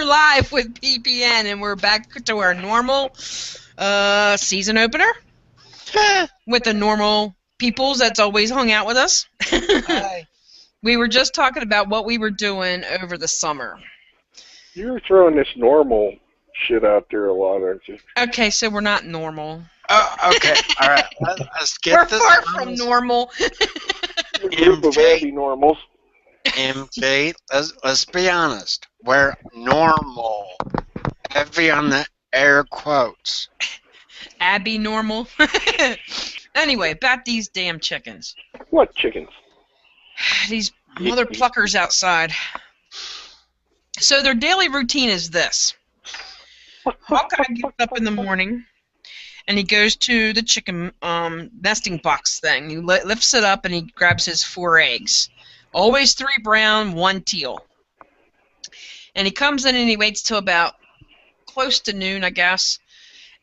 are live with PPN, and we're back to our normal season opener with the normal peoples that's always hung out with us. Hi. We were just talking about what we were doing over the summer. You're throwing this normal shit out there a lot, aren't you? Okay, so we're not normal. Oh, okay. All right. Let's get We're this. far from normal. A group of anti-normals. MJ, let's be honest. We're normal. Heavy on the air quotes. Abby normal. Anyway, about these damn chickens. What chickens? These mother pluckers outside. So their daily routine is this. Hawkeye gets up in the morning, and he goes to the chicken nesting box thing. He lifts it up, and he grabs his 4 eggs. Always 3 brown, 1 teal. And he comes in and he waits till about close to noon, I guess.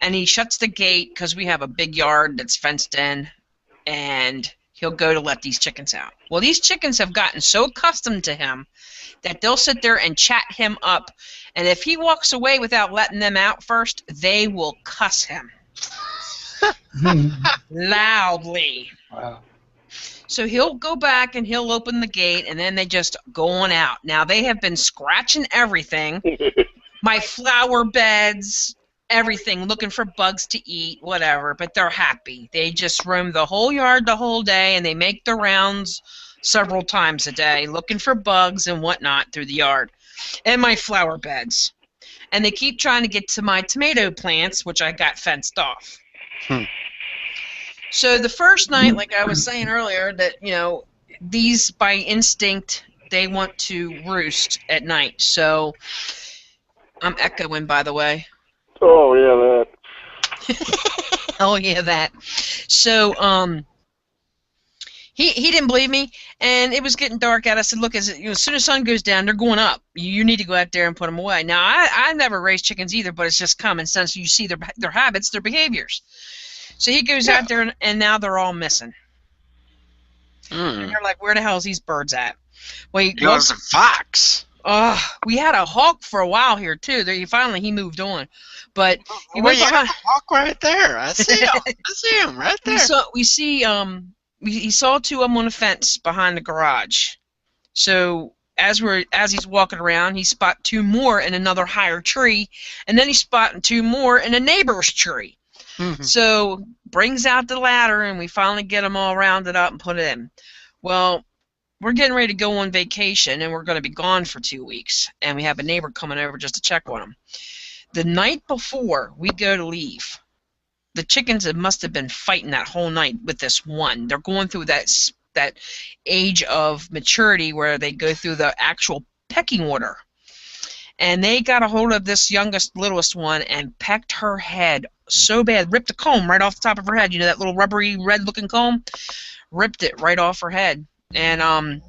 And he shuts the gate because we have a big yard that's fenced in. And he'll go to let these chickens out. Well, these chickens have gotten so accustomed to him that they'll sit there and chat him up. And if he walks away without letting them out first, they will cuss him. Loudly. Wow. So he'll go back and he'll open the gate, and then they just go on out. Now, they have been scratching everything, my flower beds, everything, looking for bugs to eat, whatever, but they're happy. They just roam the whole yard the whole day, and they make the rounds several times a day, looking for bugs and whatnot through the yard, and my flower beds. And they keep trying to get to my tomato plants, which I got fenced off. So the first night, like I was saying earlier, that, you know, these, by instinct, they want to roost at night. So I'm echoing, by the way. Oh, yeah, that. Oh, yeah, that. So he didn't believe me, and it was getting dark out. I said, look, as soon as the sun goes down, they're going up. You need to go out there and put them away. Now, I never raised chickens either, but it's just common sense. You see their habits, their behaviors. So he goes out there, and now they're all missing. And they're like, where the hell is these birds at? Well, He was a fox. We had a hawk for a while here, too. Finally, he moved on. But he Well, went you have behind. a hawk right there. I see him. I see him right there. He saw 2 of them on a fence behind the garage. So as he's walking around, he spot 2 more in another higher tree, and then he spotted 2 more in a neighbor's tree. So brings out the ladder, and we finally get them all rounded up and put it in. Well, we're getting ready to go on vacation, and we're going to be gone for 2 weeks, and we have a neighbor coming over just to check on them. The night before we go to leave, the chickens must have been fighting that whole night with this one. They're going through that age of maturity where they go through the actual pecking order. And they got a hold of this littlest one and pecked her head so bad, ripped the comb right off the top of her head. You know, that little rubbery red-looking comb? Ripped it right off her head. And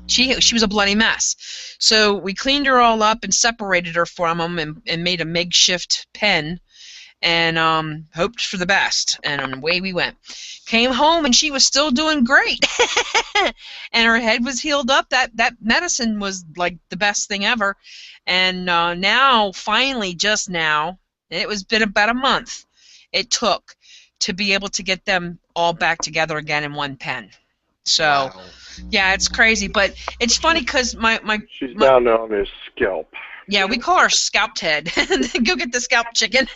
she was a bloody mess. So we cleaned her all up and separated her from them and made a makeshift pen and hoped for the best. And away we went. Came home, and she was still doing great. And her head was healed up. That medicine was like the best thing ever. And now, finally, just now, it was been about a month it took to be able to get them all back together again in one pen. So, wow. Yeah, it's crazy. But it's funny because She's now known as Scalp. Yeah, we call her Scalped Head. Go get the scalp chicken.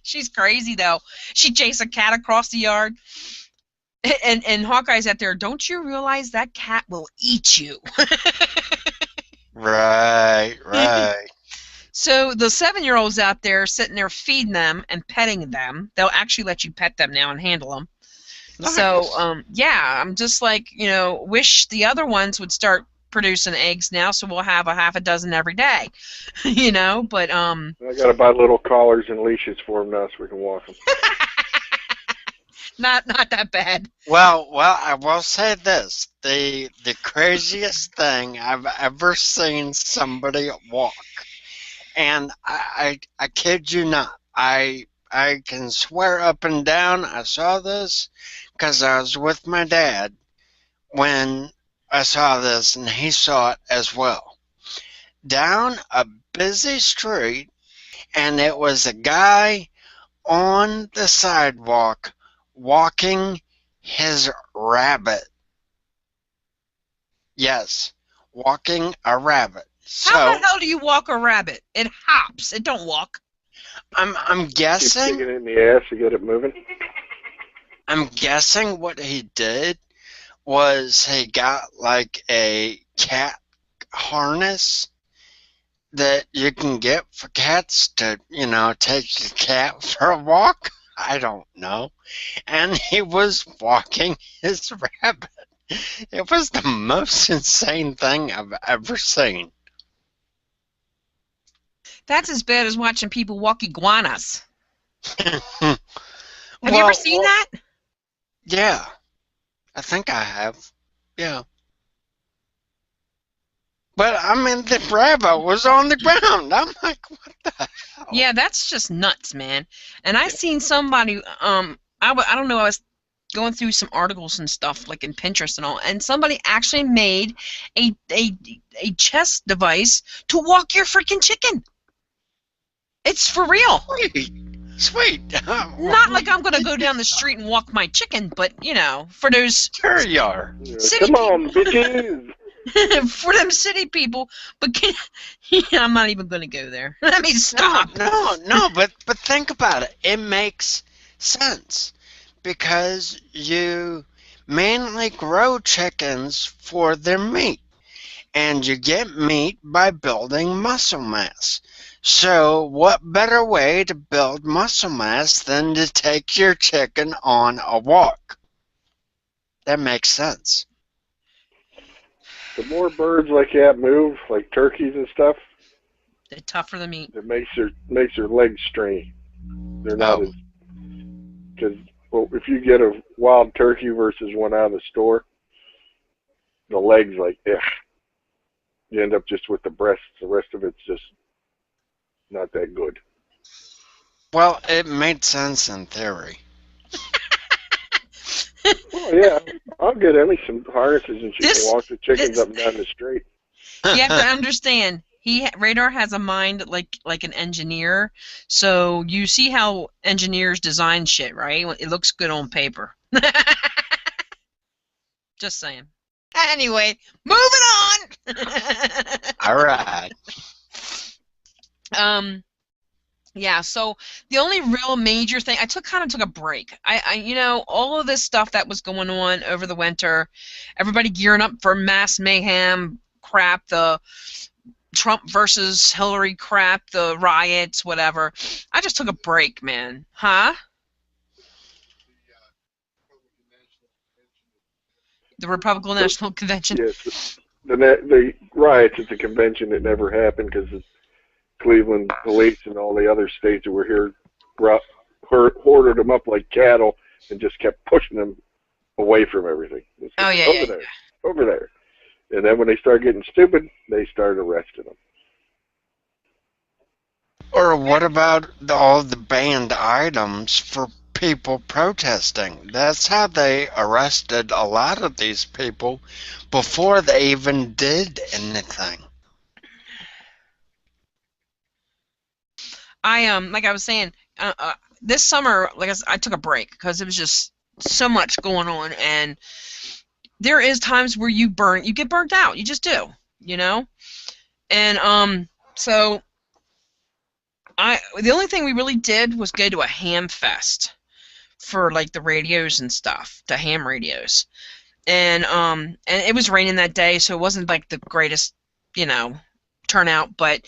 She's crazy, though. She chased a cat across the yard. And Hawkeye's out there, don't you realize that cat will eat you? Right. So the 7-year-old's out there sitting there feeding them and petting them. They'll actually let you pet them now and handle them. Nice. So, yeah, I'm just like, you know, wish the other ones would start producing eggs now, so we'll have a half a dozen every day. You know, but I gotta buy little collars and leashes for them now so we can walk them. Not that bad. Well, I will say this: the craziest thing I've ever seen somebody walk, and I kid you not, I can swear up and down I saw this because I was with my dad when I saw this, and he saw it as well. down a busy street, and it was a guy on the sidewalk walking his rabbit. Yes, walking a rabbit. How the So hell do you walk a rabbit? It hops. It don't walk. I'm Keep guessing kicking it in the ass to get it moving. what he did was he got like a cat harness that you can get for cats to, take your cat for a walk. I don't know. And he was walking his rabbit. It was the most insane thing I've ever seen. That's as bad as watching people walk iguanas. Well, Have you ever seen that? yeah, I think I have. Yeah. But I mean, the rabbit was on the ground. I'm like, what the hell? Yeah, that's just nuts, man. And I seen somebody, I don't know, I was going through some articles and stuff, like in Pinterest and all, and somebody actually made a chest device to walk your freaking chicken. It's for real. Sweet. Not like I'm gonna go down the street and walk my chicken, but for those Sure you are. city Come on, bitches. for them city people. But I'm not even gonna go there. Let me stop. No, but think about it. It makes sense because you mainly grow chickens for their meat, and you get meat by building muscle mass. So what better way to build muscle mass than to take your chicken on a walk? That makes sense. The more birds like that move, like turkeys and stuff, They're tougher than meat. it makes their legs stringy. They're not as because if you get a wild turkey versus one out of the store, the legs like you end up just with the breasts. The rest of it's just not that good. Well, it made sense in theory. Well, yeah, I'll get Emmy some harnesses and she can walk the chickens up and down the street. You have to understand, Radar has a mind like an engineer. So you see how engineers design shit, right? It looks good on paper. Just saying. Anyway, moving on. All right. Yeah, so the only real major thing, I kind of took a break. All of this stuff that was going on over the winter, everybody gearing up for mass mayhem crap, the Trump versus Hillary crap, the riots, whatever. I just took a break, man. Huh? The Republican National Convention. Yes, the riots at the convention that never happened because the Cleveland police and all the other states that were here hoarded them up like cattle and just kept pushing them away from everything. Oh, yeah, over there. And then when they started getting stupid, they started arresting them. Or what about all the banned items for people protesting? That's how they arrested a lot of these people before they even did anything. Like I was saying, this summer, I took a break because it was just so much going on, and there is times where you get burnt out. You just do, And so the only thing we really did was go to a ham fest for like the radios and stuff, the ham radios, and it was raining that day, so it wasn't like the greatest, turnout, but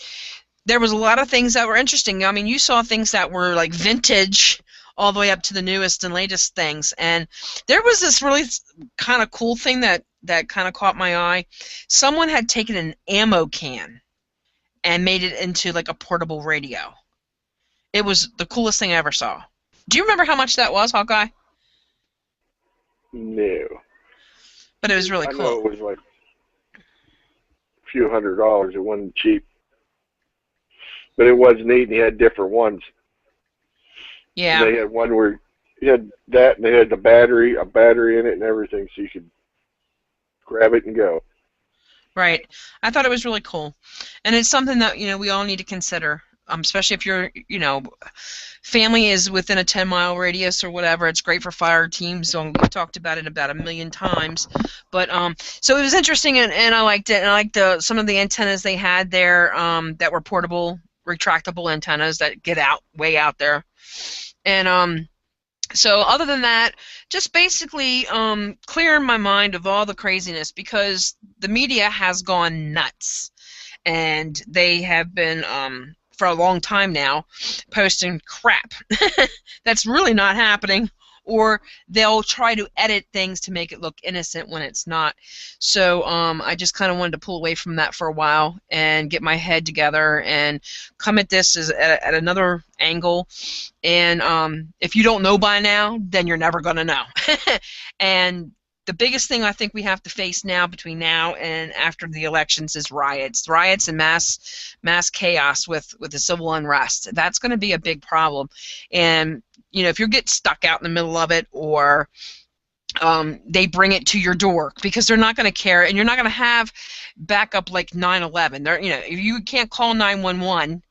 there was a lot of things that were interesting. I mean, you saw things that were like vintage all the way up to the newest and latest things. And there was this really kind of cool thing that kind of caught my eye. Someone had taken an ammo can and made it into like a portable radio. It was the coolest thing I ever saw. Do you remember how much that was, Hawkeye? No. But it was really cool. I know it was like a few $100s. It wasn't cheap. But it was neat, and he had different ones. Yeah. And they had one where you had that, and they had a battery in it and everything, so you could grab it and go. Right. I thought it was really cool, and it's something that we all need to consider, especially if your family is within a 10-mile radius or whatever. It's great for fire teams. So we've talked about it about a million times, but so it was interesting, and I liked it, and I liked some of the antennas they had there that were portable, retractable antennas that get out way out there, and so other than that, just basically clearing my mind of all the craziness, because the media has gone nuts, and they have been for a long time now posting crap that's really not happening, or they'll try to edit things to make it look innocent when it's not. So I just kind of wanted to pull away from that for a while and get my head together and come at this at another angle. And if you don't know by now, then you're never going to know. And the biggest thing I think we have to face now, between now and after the elections, is riots and mass chaos with the civil unrest. That's going to be a big problem. And if you get stuck out in the middle of it, or they bring it to your door, because they're not going to care, and you're not going to have backup like 9/11. If you can't call 911,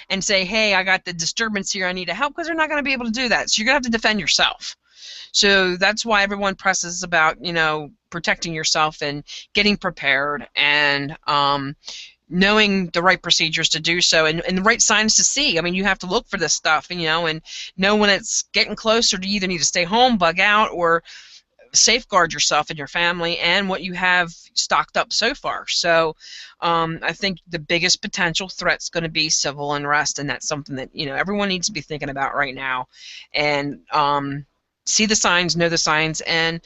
and say, hey, I got the disturbance here, I need help, because they're not going to be able to do that. So you're going to have to defend yourself. So that's why everyone presses about, protecting yourself and getting prepared, and knowing the right procedures to do so, and the right signs to see. I mean, you have to look for this stuff, and know when it's getting closer to either need to stay home, bug out, or safeguard yourself and your family and what you have stocked up so far. So I think the biggest potential threat's going to be civil unrest, and that's something that everyone needs to be thinking about right now. And see the signs, know the signs, and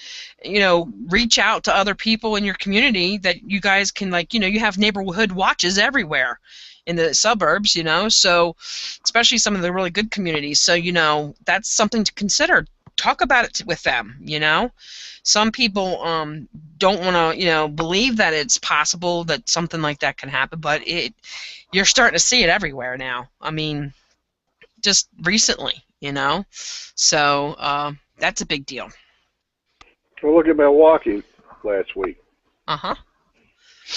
reach out to other people in your community that you guys can, you have neighborhood watches everywhere in the suburbs, so especially some of the really good communities. So that's something to consider. Talk about it with them. Some people don't want to believe that it's possible that something like that can happen, but you're starting to see it everywhere now. I mean, just recently, so that's a big deal. Well, look at Milwaukee last week. Uh-huh.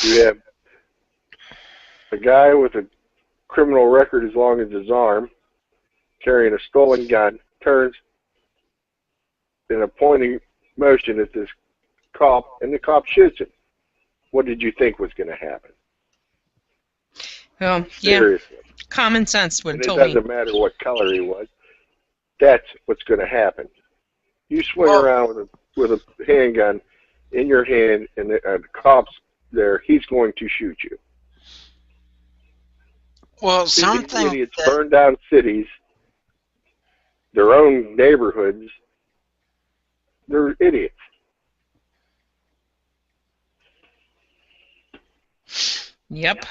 You have a guy with a criminal record as long as his arm, carrying a stolen gun, turns in a pointing motion at this cop, and the cop shoots him. What did you think was going to happen? Well, Seriously. Yeah. Common sense would tell me. It doesn't matter what color he was. That's what's going to happen. You swing around with a handgun in your hand, and the cop's there, he's going to shoot you. Well, These idiots burn down cities, their own neighborhoods. They're idiots. Yep.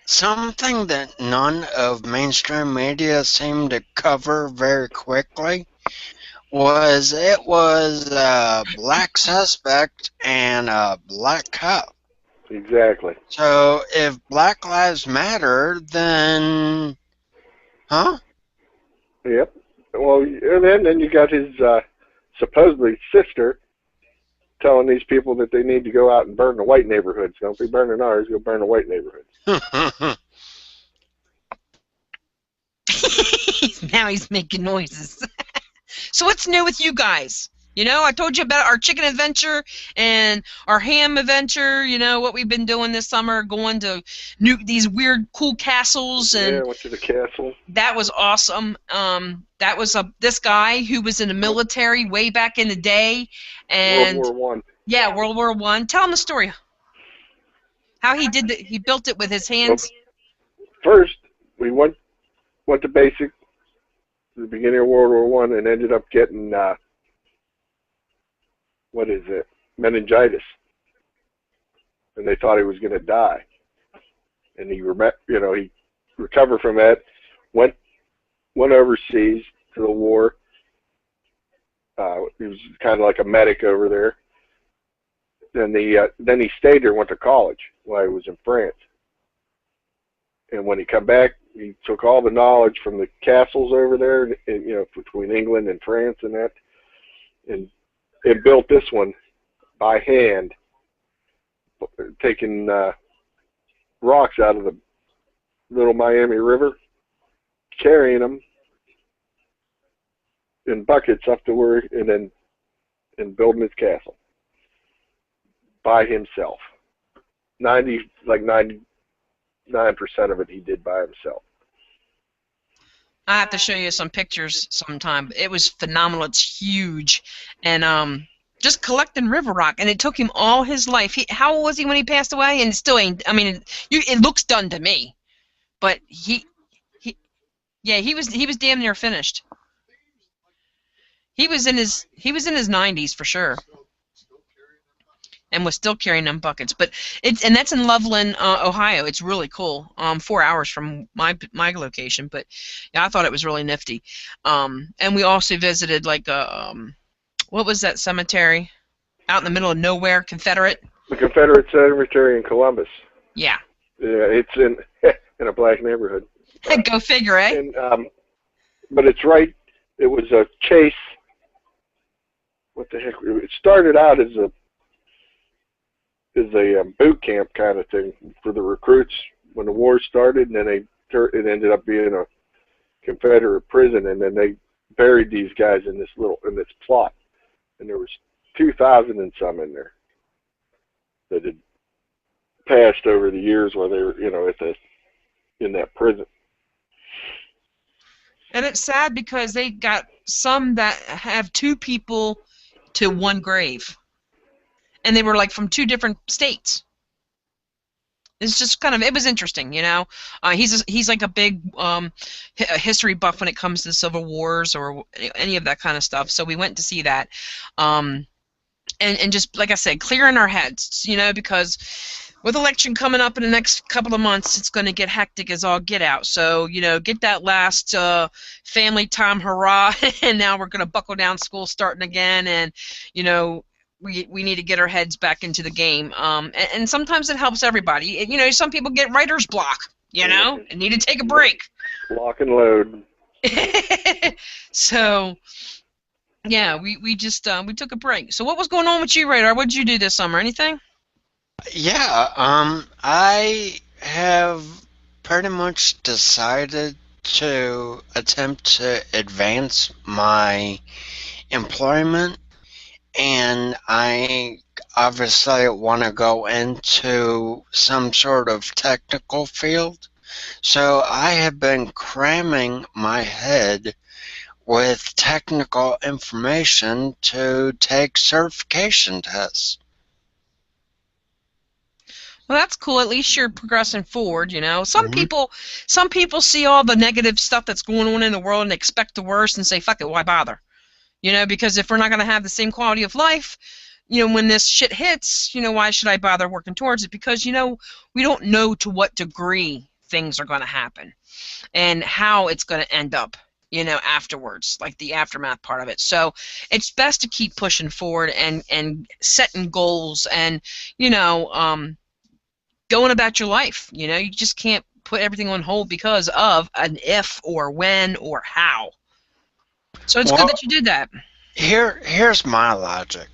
Something that none of mainstream media seemed to cover very quickly was a black suspect and a black cop. Exactly. So if Black Lives Matter, then, huh? Yep. Well, and then you got his supposedly sister telling these people that they need to go out and burn the white neighborhoods. Don't be burning ours, go burn the white neighborhoods. Now he's making noises. So what's new with you guys? I told you about our chicken adventure and our ham adventure, what we've been doing this summer, going to these weird, cool castles. And yeah, I went to the castle. That was awesome. That was this guy who was in the military way back in the day. And World War I. Yeah, World War I. Tell him the story. How he did he built it with his hands. Well, first, we went to basic, the beginning of World War I, and ended up getting meningitis, and they thought he was going to die, and he recovered from that, went overseas to the war. He was kind of like a medic over there. Then he stayed there, went to college while he was in France, and when he come back, he took all the knowledge from the castles over there, and, between England and France and that, and built this one by hand, taking rocks out of the Little Miami River, carrying them in buckets up to where, and building his castle by himself. 99% of it he did by himself. I have to show you some pictures sometime. It was phenomenal. It's huge, and just collecting river rock, and it took him all his life. How old was he when he passed away? And it still ain't. I mean, it looks done to me, but yeah, he was damn near finished. He was in his 90s for sure, and was still carrying them buckets. But and that's in Loveland, Ohio. It's really cool. 4 hours from my location. But yeah, I thought it was really nifty. And we also visited like what was that cemetery out in the middle of nowhere? Confederate. The Confederate Cemetery in Columbus. Yeah. Yeah, it's in in a black neighborhood. Go figure, eh? And, but it's right. It was a chase. What the heck? It started out as a boot camp kind of thing for the recruits when the war started, and then it ended up being a Confederate prison, and then they buried these guys in this plot, and there was 2,000 and some in there that had passed over the years while they were, in that prison. And it's sad because they got some that have 2 people to 1 grave. And they were like from 2 different states. It's just kind of, it was interesting, He's like a big history buff when it comes to the Civil Wars or any of that kind of stuff. So we went to see that, and just like I said, clearing our heads, because with election coming up in the next couple of months, it's going to get hectic as all get out. So get that last family time hurrah, and now we're going to buckle down. School starting again, and we need to get our heads back into the game. And sometimes it helps everybody. Some people get writer's block, and need to take a break. Lock and load. So, yeah, we just we took a break. So what was going on with you, Radar? What did you do this summer? Anything? Yeah, I have pretty much decided to attempt to advance my employment, and I obviously want to go into some sort of technical field. So I have been cramming my head with technical information to take certification tests. Well, that's cool. At least you're progressing forward, Some people see all the negative stuff that's going on in the world and expect the worst and say, fuck it, why bother? Because if we're not going to have the same quality of life, when this shit hits, why should I bother working towards it? Because, we don't know to what degree things are going to happen and how it's going to end up, afterwards, like the aftermath part of it. So it's best to keep pushing forward and setting goals and, going about your life. You just can't put everything on hold because of an if or when or how. So it's good that you did that. Here's my logic,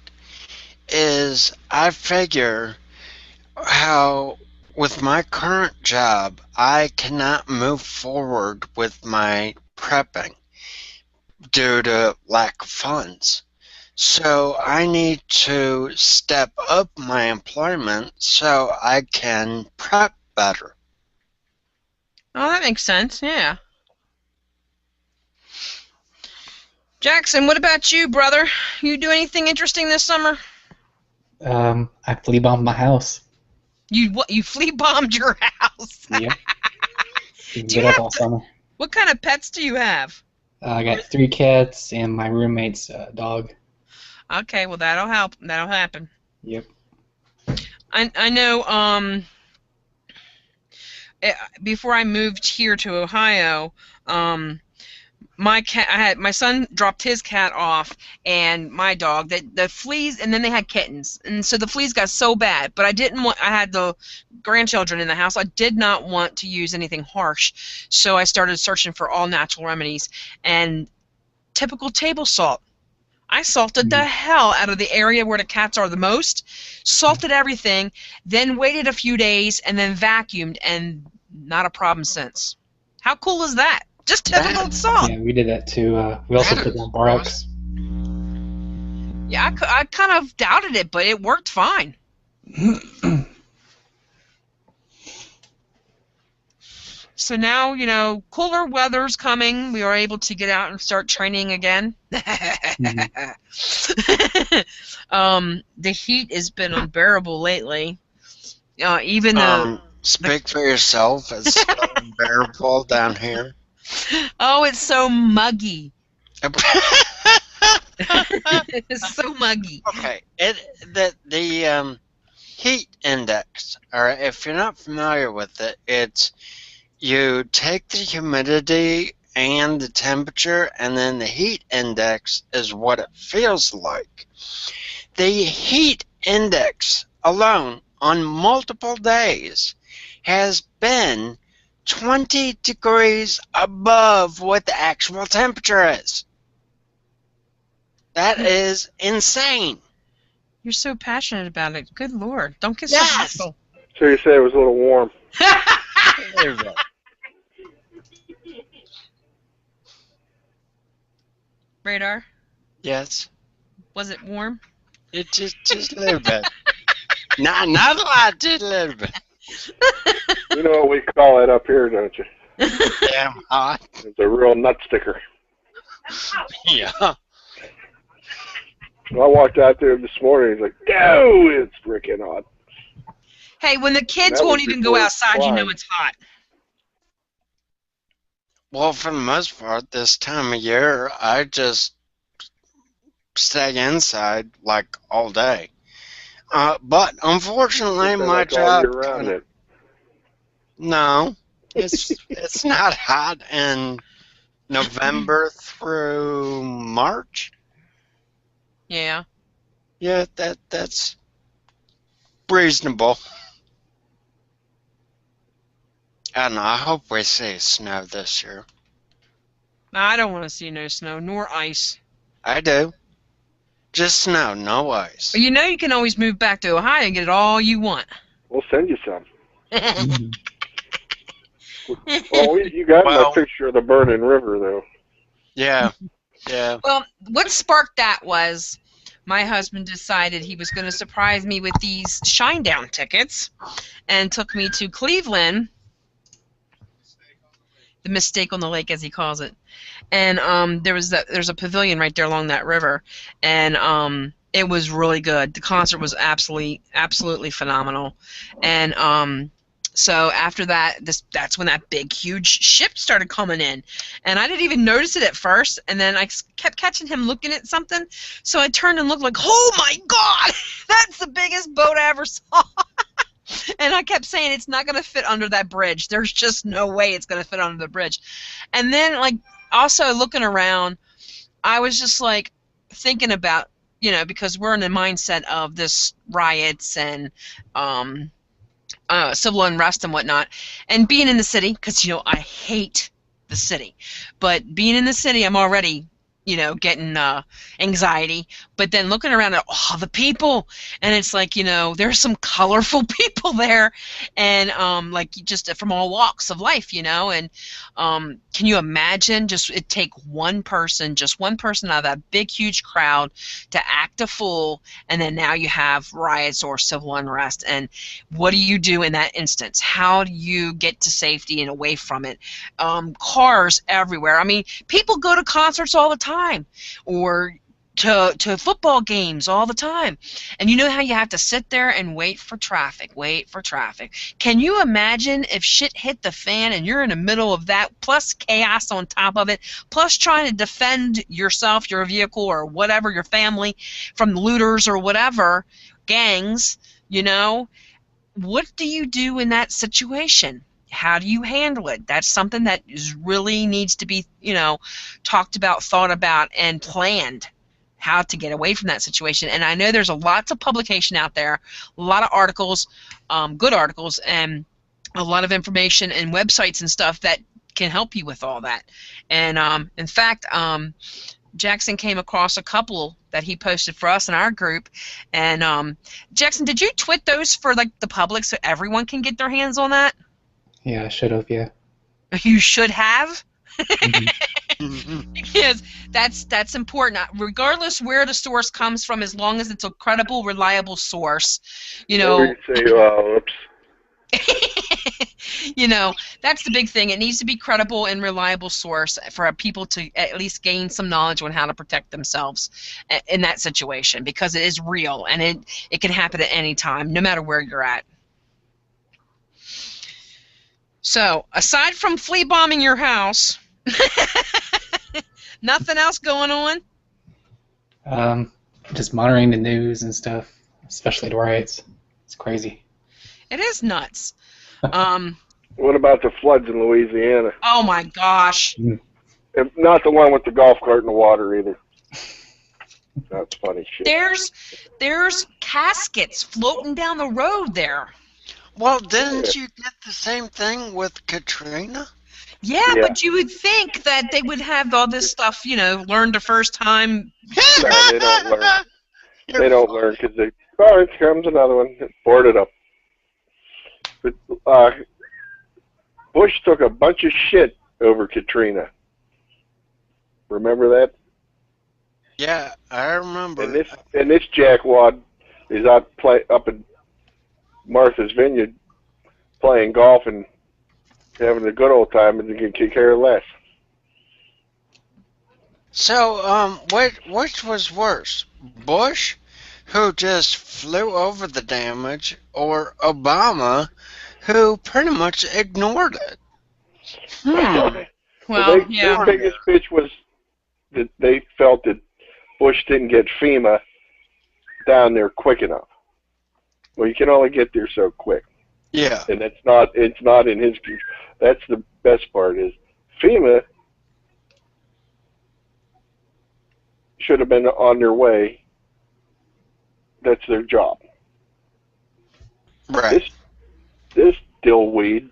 is I figure how with my current job I cannot move forward with my prepping due to lack of funds. So I need to step up my employment so I can prep better. Oh, that makes sense, yeah. Jackson, what about you, brother? You do anything interesting this summer? I flea bombed my house. You flea bombed your house? Yep. Get up all summer. What kind of pets do you have? I got 3 cats and my roommate's dog. Okay, well that'll help. That'll happen. Yep. I know. Before I moved here to Ohio, my son dropped his cat off and my dog. The fleas, and then they had kittens, and so the fleas got so bad. But I didn't want. I had the grandchildren in the house. I did not want to use anything harsh, so I started searching for all natural remedies and typical table salt. I salted the hell out of the area where the cats are the most, salted everything, then waited a few days, and then vacuumed, and not a problem since. How cool is that? Just typical salt. Yeah, we did that too. We also That put is down borax. Yeah, I kind of doubted it, but it worked fine. So now, you know, cooler weather's coming. We are able to get out and start training again. The heat has been unbearable lately. Even speak for yourself. It's so unbearable down here. oh, it's so muggy. It's so muggy. Okay, the heat index. All right, if you're not familiar with it, it's you take the humidity and the temperature, and then the heat index is what it feels like. The heat index alone on multiple days has been 20 degrees above what the actual temperature is. That is insane. You're so passionate about it. Good Lord. Don't get so Yes. hostile. So you say it was a little warm. There you go. Radar, Yes. was it warm? It just a little bit. Not a lot, just a little bit. You know what we call it up here, don't you? Damn hot. It's a real nut sticker. Yeah. I walked out there this morning. He's like, "No, it's freaking hot." Hey, when the kids That won't was even go before outside, you know flying. it's hot. Well, for the most part, this time of year, I just stay inside like all day. But unfortunately, It's been my like all year job round. kinda, no, it's not hot in November through March. Yeah. Yeah, that's reasonable. I don't know. I hope we see snow this year. No, I don't want to see no snow, nor ice. I do. Just snow, no ice. But you know you can always move back to Ohio and get it all you want. We'll send you some. Well, you got Well- my picture of the burning river, though. Yeah, yeah. Well, what sparked that was my husband decided he was going to surprise me with these Shinedown tickets and took me to Cleveland, the Mistake on the Lake, as he calls it. And there's a pavilion right there along that river, and it was really good. The concert was absolutely phenomenal. And so after that's when that big huge ship started coming in, and I didn't even notice it at first, and then I kept catching him looking at something, so I turned and looked like, oh my God, that's the biggest boat I ever saw. And I kept saying it's not going to fit under that bridge. There's just no way it's going to fit under the bridge. And then, like, also looking around, I was just like thinking about, you know, because we're in the mindset of this riots and civil unrest and whatnot, and being in the city, because, you know, I hate the city, but being in the city, I'm already, you know, getting anxiety. But then looking around at all the people, and it's like, you know, there's some colorful people there, and like just from all walks of life, you know. And can you imagine just it take just one person out of that big huge crowd to act a fool, and then now you have riots or civil unrest, and what do you do in that instance? How do you get to safety and away from it? Cars everywhere. I mean, people go to concerts all the time, or to football games all the time, and you know how you have to sit there and wait for traffic. Can you imagine if shit hit the fan and you're in the middle of that, plus chaos on top of it, plus trying to defend yourself, your vehicle, or whatever, your family, from looters or whatever, gangs, you know? What do you do in that situation? How do you handle it? That's something that really needs to be, you know, talked about, thought about, and planned, how to get away from that situation. And I know there's lots of publication out there, a lot of articles, good articles, and a lot of information and websites and stuff that can help you with all that. And in fact, Jackson came across a couple that he posted for us in our group. And Jackson, did you twit those for like the public so everyone can get their hands on that? Yeah, I should have, yeah. You should have. Mhm. Yes, that's important. Regardless where the source comes from, as long as it's a credible, reliable source, you Never know. say, oh, oops. You know, that's the big thing. It needs to be credible and reliable source for people to at least gain some knowledge on how to protect themselves in that situation, because it is real and it can happen at any time, no matter where you're at. So, aside from flea bombing your house, nothing else going on? Just monitoring the news and stuff, especially the riots. It's crazy. It is nuts. Um, What about the floods in Louisiana? oh my gosh. And not the one with the golf cart in the water either. That's funny shit. There's caskets floating down the road there. Well, didn't you get the same thing with Katrina? Yeah, Yeah. but you would think that they would have all this stuff, learned the first time. No, they don't learn. They don't learn because they, oh, here comes another one. Board it up. But Bush took a bunch of shit over Katrina. Remember that? Yeah, I remember. And this jackwad is up in Martha's Vineyard playing golf and having a good old time, and you can kick care less. So, which was worse? Bush, who just flew over the damage, or Obama, who pretty much ignored it? Well, yeah. Their biggest bitch was that they felt that Bush didn't get FEMA down there quick enough. Well, you can only get there so quick. Yeah. And it's not in his control. That's the best part is FEMA should have been on their way. That's their job. Right. This dillweed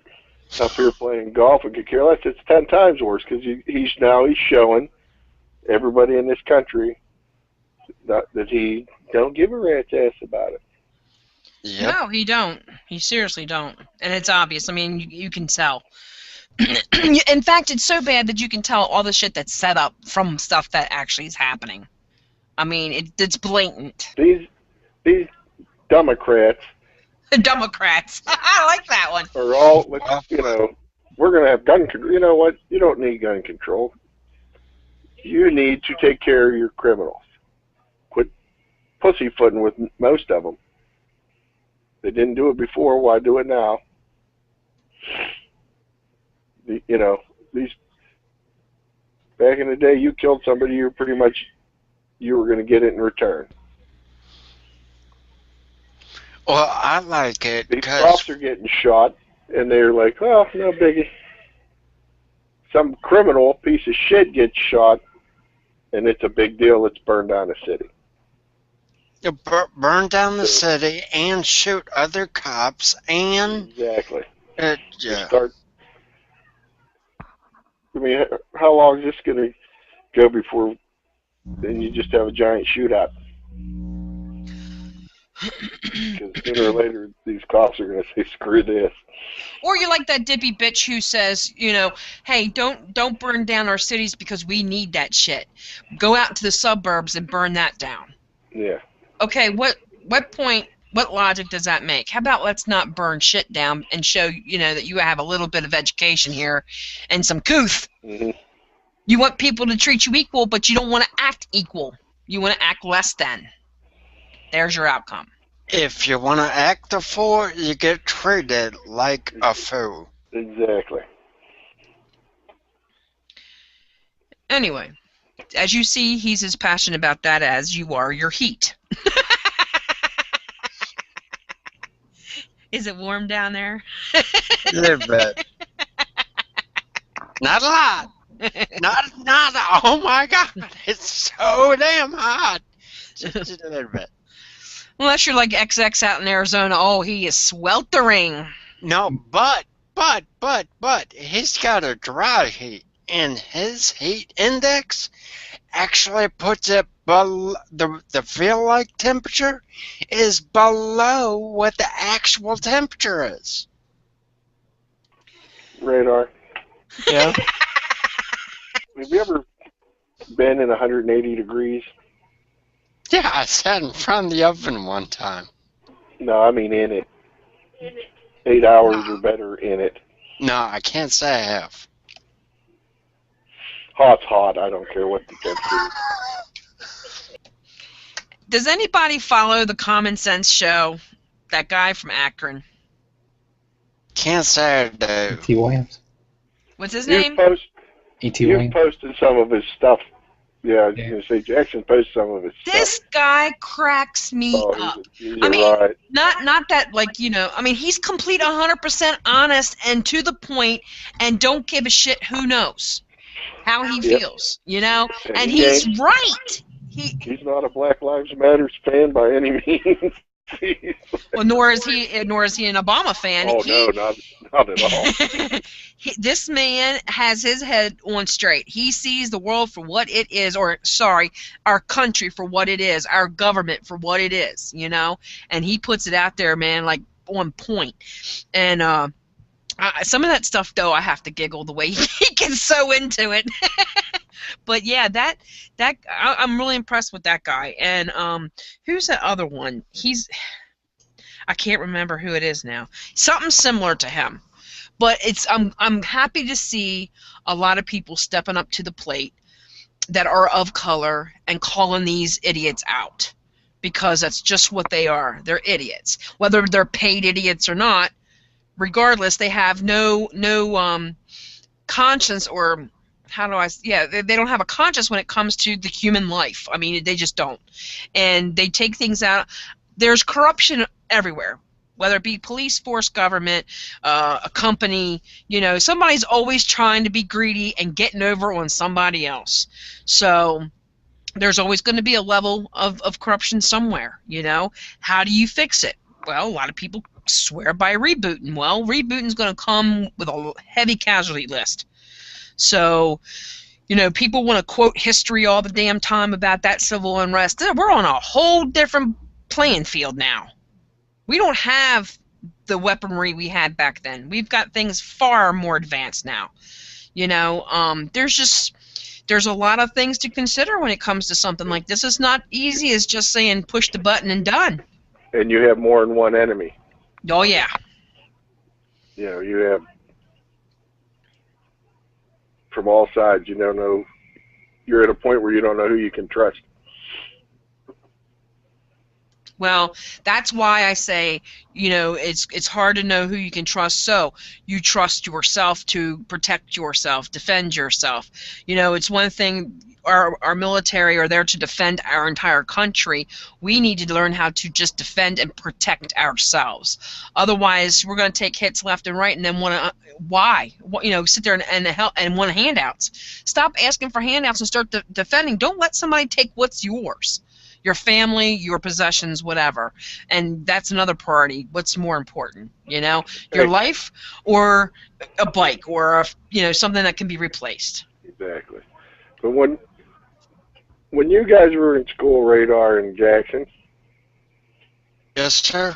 up here playing golf and could care less. It's 10 times worse because he's showing everybody in this country that he don't give a rat's ass about it. Yep. No, he don't. He seriously don't. And it's obvious. I mean, you can tell. In fact, it's so bad that you can tell all the shit that's set up from stuff that actually is happening. I mean, it's blatant. These Democrats Democrats. I like that one. are all, we're going to have gun control. You know what? You don't need gun control. You need to take care of your criminals. Quit pussyfooting with most of them. They didn't do it before. Why do it now? These back in the day, you killed somebody, you were going to get it in return. Well, I like it These because cops are getting shot, and they're like, oh, no biggie. Some criminal piece of shit gets shot, and it's a big deal. Let's burn down a city. you burn down the city and shoot other cops and Exactly. yeah. I mean, how long is this going to go before then you just have a giant shootout? Because sooner or later, these cops are going to say, screw this. Or you're like that dippy bitch who says, hey, don't burn down our cities because we need that shit. Go out to the suburbs and burn that down. Yeah. Okay, what logic does that make? How about let's not burn shit down and show, that you have a little bit of education here and some couth. Mm-hmm. You want people to treat you equal, but you don't want to act equal. You want to act less than. There's your outcome. If you want to act a fool, you get treated like a fool. Exactly. Anyway, as you see, he's as passionate about that as you are your heat. Is it warm down there? A little bit. Not a lot. Not. Oh my God! It's so damn hot. Just a little bit. Unless you're like XX out in Arizona, oh, he is sweltering. No, but he's got a dry heat. and his heat index actually puts it below the feel like temperature is below what the actual temperature is. Radar. Yeah. Have you ever been in 180 degrees? Yeah, I sat in front of the oven one time. No, I mean in it. 8 hours or better in it. No, I can't say I have. Hot's hot. I don't care what the temperature is. Does anybody follow the Common Sense show? That guy from Akron. Can't say I do. E.T. Williams. What's his You've, name? E.T. you've Williams. posted some of his stuff. Yeah, I was Yeah. going to say Jackson posted some of his This stuff. guy cracks me Oh, up. he's I a mean, riot. not that, like, you know, I mean, he's complete 100% honest and to the point and don't give a shit who knows how he Yep. feels, you know? And And he he's ain't. right. He's not a Black Lives Matter fan by any means. Well, nor is he an Obama fan. Oh, no, not at all. This man has his head on straight. He sees the world for what it is, or sorry, our country for what it is, our government for what it is, you know? And he puts it out there, man, like on point. And some of that stuff, though, I have to giggle the way he gets so into it. But yeah, I'm really impressed with that guy. And who's that other one? I can't remember who it is now. Something similar to him. But I'm happy to see a lot of people stepping up to the plate that are of color and calling these idiots out, because that's just what they are. They're idiots. Whether they're paid idiots or not, regardless, they have no conscience, or they don't have a conscience when it comes to the human life. I mean, they just don't. And they take things out. There's corruption everywhere, whether it be police force, government, a company, you know, somebody's always trying to be greedy and getting over on somebody else. So there's always going to be a level of corruption somewhere, you know. How do you fix it? Well, a lot of people swear by rebooting. Well, rebooting's going to come with a heavy casualty list. So, you know, people want to quote history all the damn time about that civil unrest. We're on a whole different playing field now. We don't have the weaponry we had back then. We've got things far more advanced now. You know, there's a lot of things to consider when it comes to something like this. It's not easy as just saying push the button and done. And you have more than one enemy. Oh, yeah. You know, you have from all sides. You don't know. You're at a point where you don't know who you can trust. Well, that's why I say, you know, it's hard to know who you can trust. So you trust yourself to protect yourself, defend yourself. You know, it's one thing. Our military are there to defend our entire country. We need to learn how to just defend and protect ourselves. Otherwise, we're going to take hits left and right, and then sit there and want handouts. Stop asking for handouts and start defending. Don't let somebody take what's yours. Your family, your possessions, whatever. And that's another priority. What's more important, you know? Your life or a bike or something that can be replaced. Exactly. But when you guys were in school, Radar and Jackson, Yes, sir.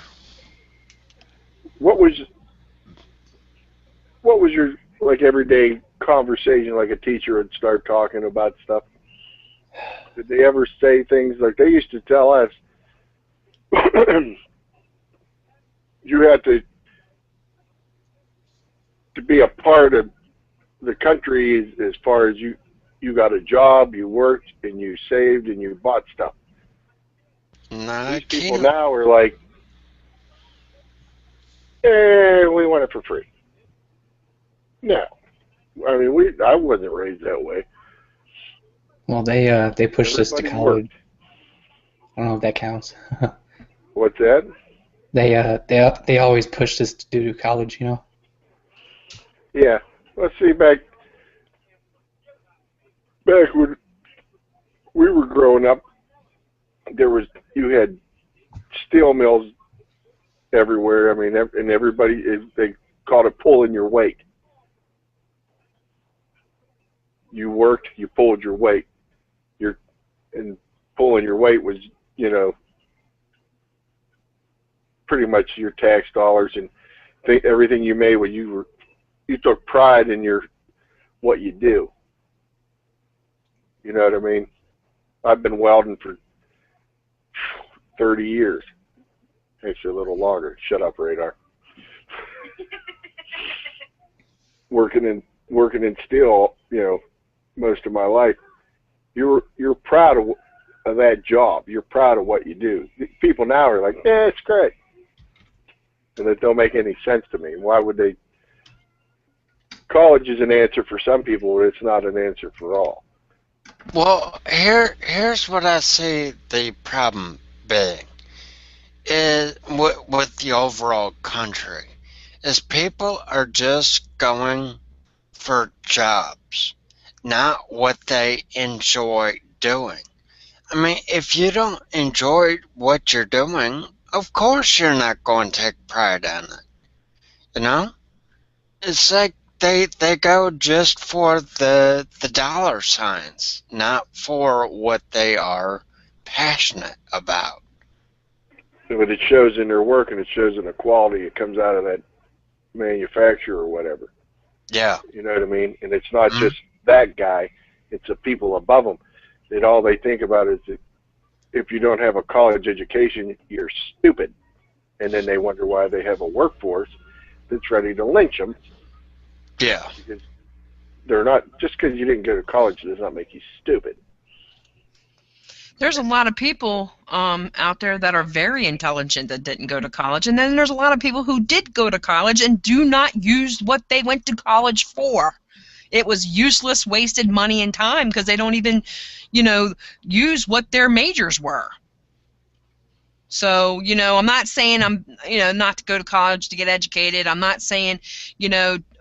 what was your like everyday conversation? Like a teacher would start talking about stuff. Did they ever say things like they used to tell us? You had to be a part of the country as far as you got a job, you worked, and you saved, and you bought stuff. No, These people now are like, we want it for free. No. I mean, I wasn't raised that way. Well, they pushed us to Everybody college. worked. I don't know if that counts. What's that? They always pushed us to do college, you know. Yeah. Let's see, back when we were growing up, you had steel mills everywhere. I mean, and everybody they called it pulling your weight. you worked, you pulled your weight. And pulling your weight was, pretty much your tax dollars, and everything you made when you took pride in what you do. You know what I mean? I've been welding for 30 years. Actually, a little longer. Shut up, radar. working in steel, most of my life. You're proud of that job. You're proud of what you do. People now are like, yeah, it's great, and it don't make any sense to me. Why would they? College is an answer for some people, but it's not an answer for all. Well, here's what I see the problem being is with the overall country is people are just going for jobs, not what they enjoy doing. I mean, if you don't enjoy what you're doing, of course you're not going to take pride in it. You know? It's like they go just for the dollar signs, not for what they are passionate about. But it shows in their work, and it shows in the quality it comes out of that manufacturer or whatever. Yeah. You know what I mean? And it's not just that guy, it's the people above them. That all they think about is that if you don't have a college education, you're stupid. And then they wonder why they have a workforce that's ready to lynch them. Yeah. Because they're not, just because you didn't go to college does not make you stupid. There's a lot of people out there that are very intelligent that didn't go to college, and then there's a lot of people who did go to college and do not use what they went to college for. It was useless, wasted money and time because they don't even, use what their majors were. So, I'm not saying I'm, not to go to college to get educated. I'm not saying,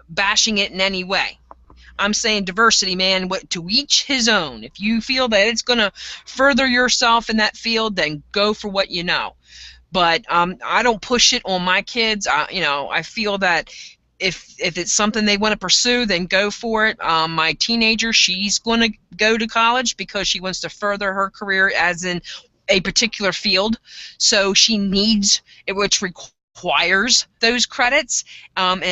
bashing it in any way. I'm saying diversity, man, to each his own. If you feel that it's going to further yourself in that field, then go for what you know. But I don't push it on my kids. I feel that if it's something they want to pursue, then go for it. My teenager, she's going to go to college because she wants to further her career as in a particular field. So she needs it, which requires those credits and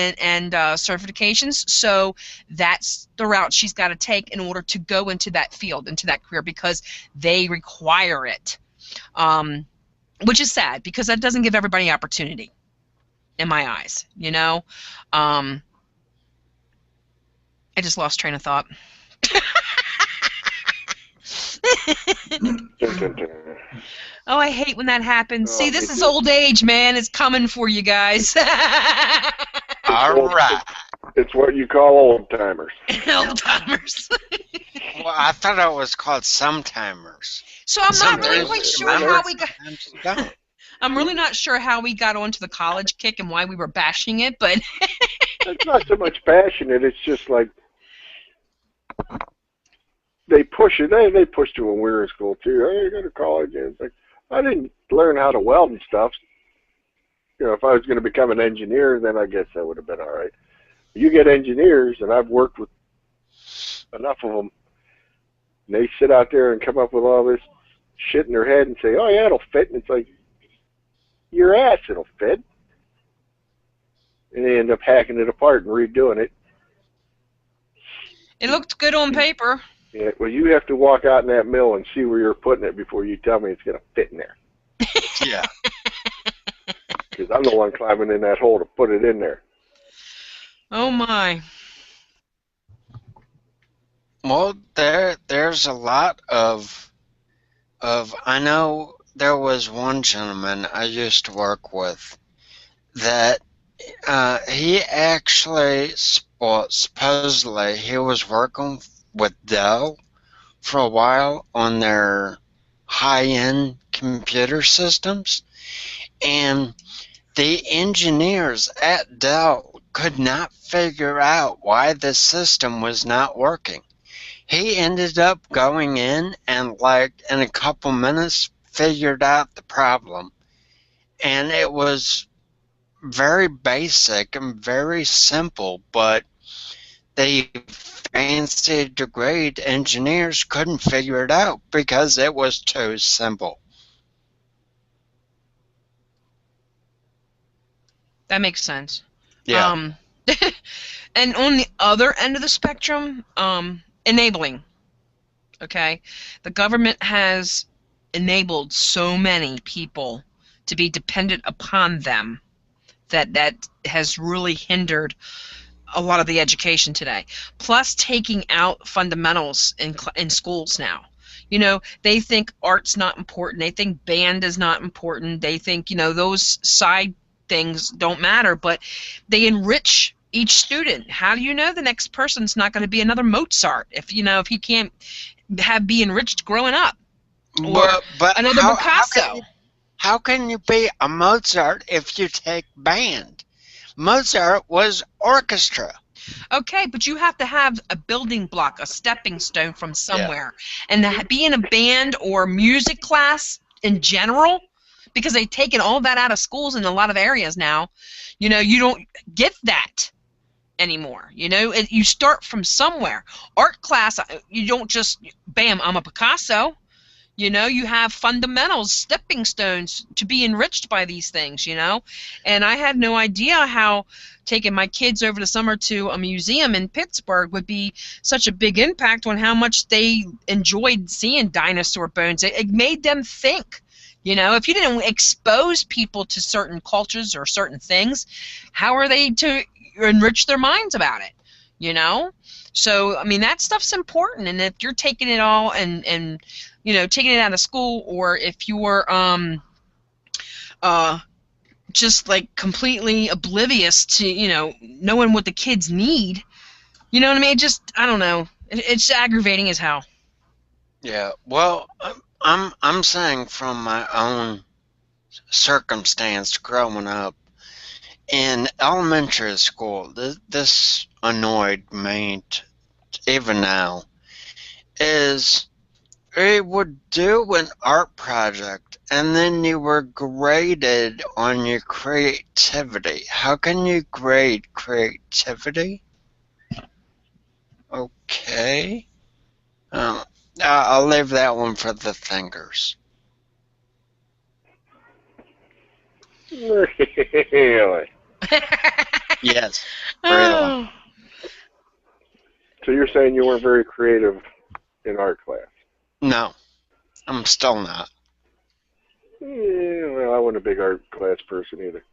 certifications. So that's the route she's got to take in order to go into that field, into that career, because they require it. Which is sad because that doesn't give everybody opportunity, in my eyes. I just lost train of thought. Oh, I hate when that happens. See, this is old age, man. It's coming for you guys. All right. It's what you call old timers. Old timers. Well, I thought it was called sometimers. So I'm not really quite sure how we got. I'm really not sure how we got onto the college kick and why we were bashing it, but it's not so much passionate. It's just like they push it. They pushed it when we were in school too. Hey, you go to college, and it's like I didn't learn how to weld and stuff. If I was going to become an engineer, then I guess that would have been all right. You get engineers, and I've worked with enough of them, and they sit out there and come up with all this shit in their head and say, "Oh yeah, it'll fit," and it's like, your ass, it'll fit. And they end up hacking it apart and redoing it. It looked good on paper. Yeah, well, you have to walk out in that mill and see where you're putting it before you tell me it's going to fit in there. Yeah. Because I'm the one climbing in that hole to put it in there. Oh, my. Well, there's a lot of I know there was one gentleman I used to work with that he actually, supposedly, he was working with Dell for a while on their high-end computer systems, and the engineers at Dell could not figure out why the system was not working. He ended up going in and, in a couple minutes, figured out the problem. And it was very basic and very simple, but the fancy degreed engineers couldn't figure it out because it was too simple. That makes sense. Yeah. And on the other end of the spectrum, enabling. Okay, the government has enabled so many people to be dependent upon them that has really hindered a lot of the education today. Plus, taking out fundamentals in schools now. You know, they think art's not important. They think band is not important. They think, you know, those side things don't matter, but they enrich each student. How do you know the next person's not going to be another Mozart if, you know, if he can't be enriched growing up, or But another Picasso? how can you be a Mozart if you take band? Mozart was orchestra. Okay, but you have to have a building block, a stepping stone from somewhere, Yeah. and to be in a band or music class in general, because they've taken all that out of schools in a lot of areas now. You know, you don't get that anymore. You know, you start from somewhere. Art class, you don't just bam, I'm a Picasso. You know, you have fundamentals, stepping stones to be enriched by these things, you know. And I had no idea how taking my kids over the summer to a museum in Pittsburgh would be such a big impact on how much they enjoyed seeing dinosaur bones. It made them think. You know, if you didn't expose people to certain cultures or certain things, how are they to enrich their minds about it? You know? So, I mean, that stuff's important. And if you're taking it all and you know, taking it out of school, or if you're just like completely oblivious to, you know, knowing what the kids need, you know what I mean? I don't know. It's aggravating as hell. Yeah. Well, I'm saying from my own circumstance growing up in elementary school, this annoyed me even now. Is we would do an art project and then you were graded on your creativity. How can you grade creativity? Okay. Um, I'll leave that one for the thinkers. Really? Yes, really. Oh. So you're saying you weren't very creative in art class? No, I'm still not. Yeah, well, I wasn't a big art class person either.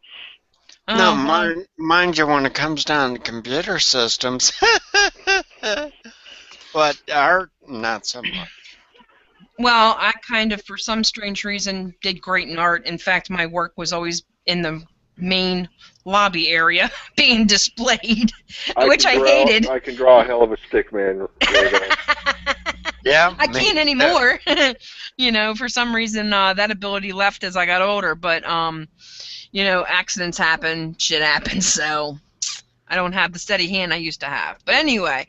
No, Well, mind you, when it comes down to computer systems, but art, not so much. well, I kind of, for some strange reason, did great in art. In fact, my work was always in the main lobby area being displayed, which I hated. I can draw a hell of a stick man. Yeah, I me can't too. anymore. You know, for some reason, that ability left as I got older. But you know, accidents happen, shit happens, so I don't have the steady hand I used to have. But anyway,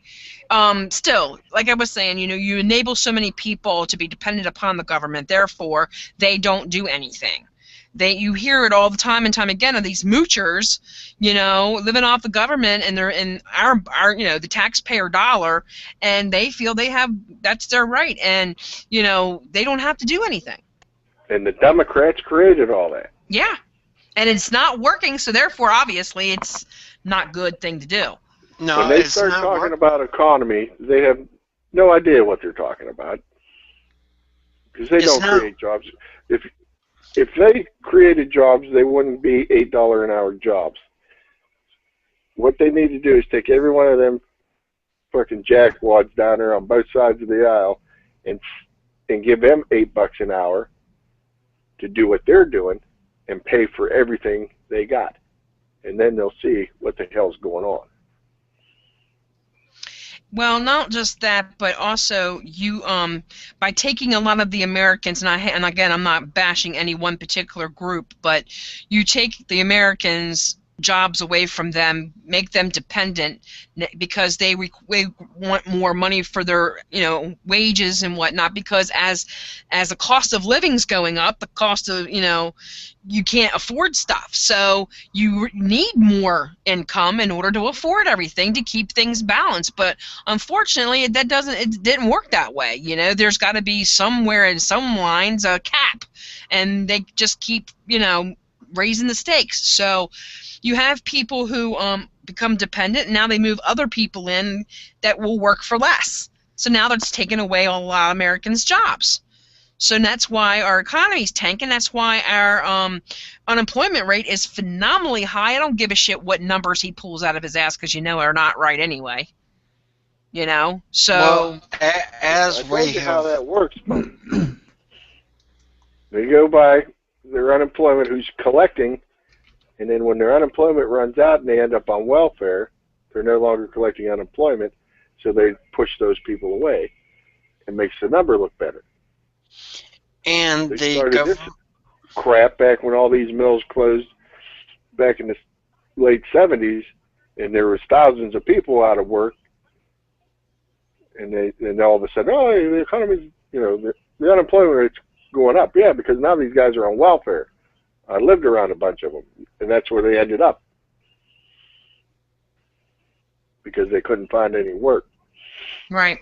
still, like I was saying, you know, you enable so many people to be dependent upon the government, therefore they don't do anything. You hear it all the time and time again of these moochers, you know, living off the government, and they're in our you know, the taxpayer dollar, and they feel that's their right, and you know, they don't have to do anything. And the Democrats created all that. Yeah, and it's not working, so therefore, obviously, it's not a good thing to do. No, When they it's start not talking about economy, they have no idea what they're talking about because they don't create jobs. If they created jobs, they wouldn't be $8 an hour jobs. What they need to do is take every one of them fucking jackwads down there on both sides of the aisle and give them $8 an hour to do what they're doing and pay for everything they got. And then they'll see what the hell's going on. Well, not just that, but also you by taking a lot of the Americans, and again, I'm not bashing any one particular group, but you take the Americans jobs away from them, make them dependent because they want more money for their wages and whatnot, because as the cost of living's going up, the cost of you can't afford stuff, so you need more income in order to afford everything to keep things balanced. But unfortunately it didn't work that way. There's got to be somewhere in some lines a cap, and they just keep raising the stakes. So you have people who become dependent, and now they move other people in that will work for less. So now that's taking away a lot of Americans' jobs. So that's why our economy's tanking. That's why our unemployment rate is phenomenally high. I don't give a shit what numbers he pulls out of his ass, because are not right anyway. So Well, as I told we you how have, that works, folks. They go by their unemployment, who's collecting, and then when their unemployment runs out and they end up on welfare, they're no longer collecting unemployment, so they push those people away. It makes the number look better. and They the started this government. crap back when all these mills closed back in the late 70s, and there was thousands of people out of work, and all of a sudden, oh, the economy's, the unemployment rate's going up. Yeah, because now these guys are on welfare. I lived around a bunch of them, and that's where they ended up, because they couldn't find any work. right.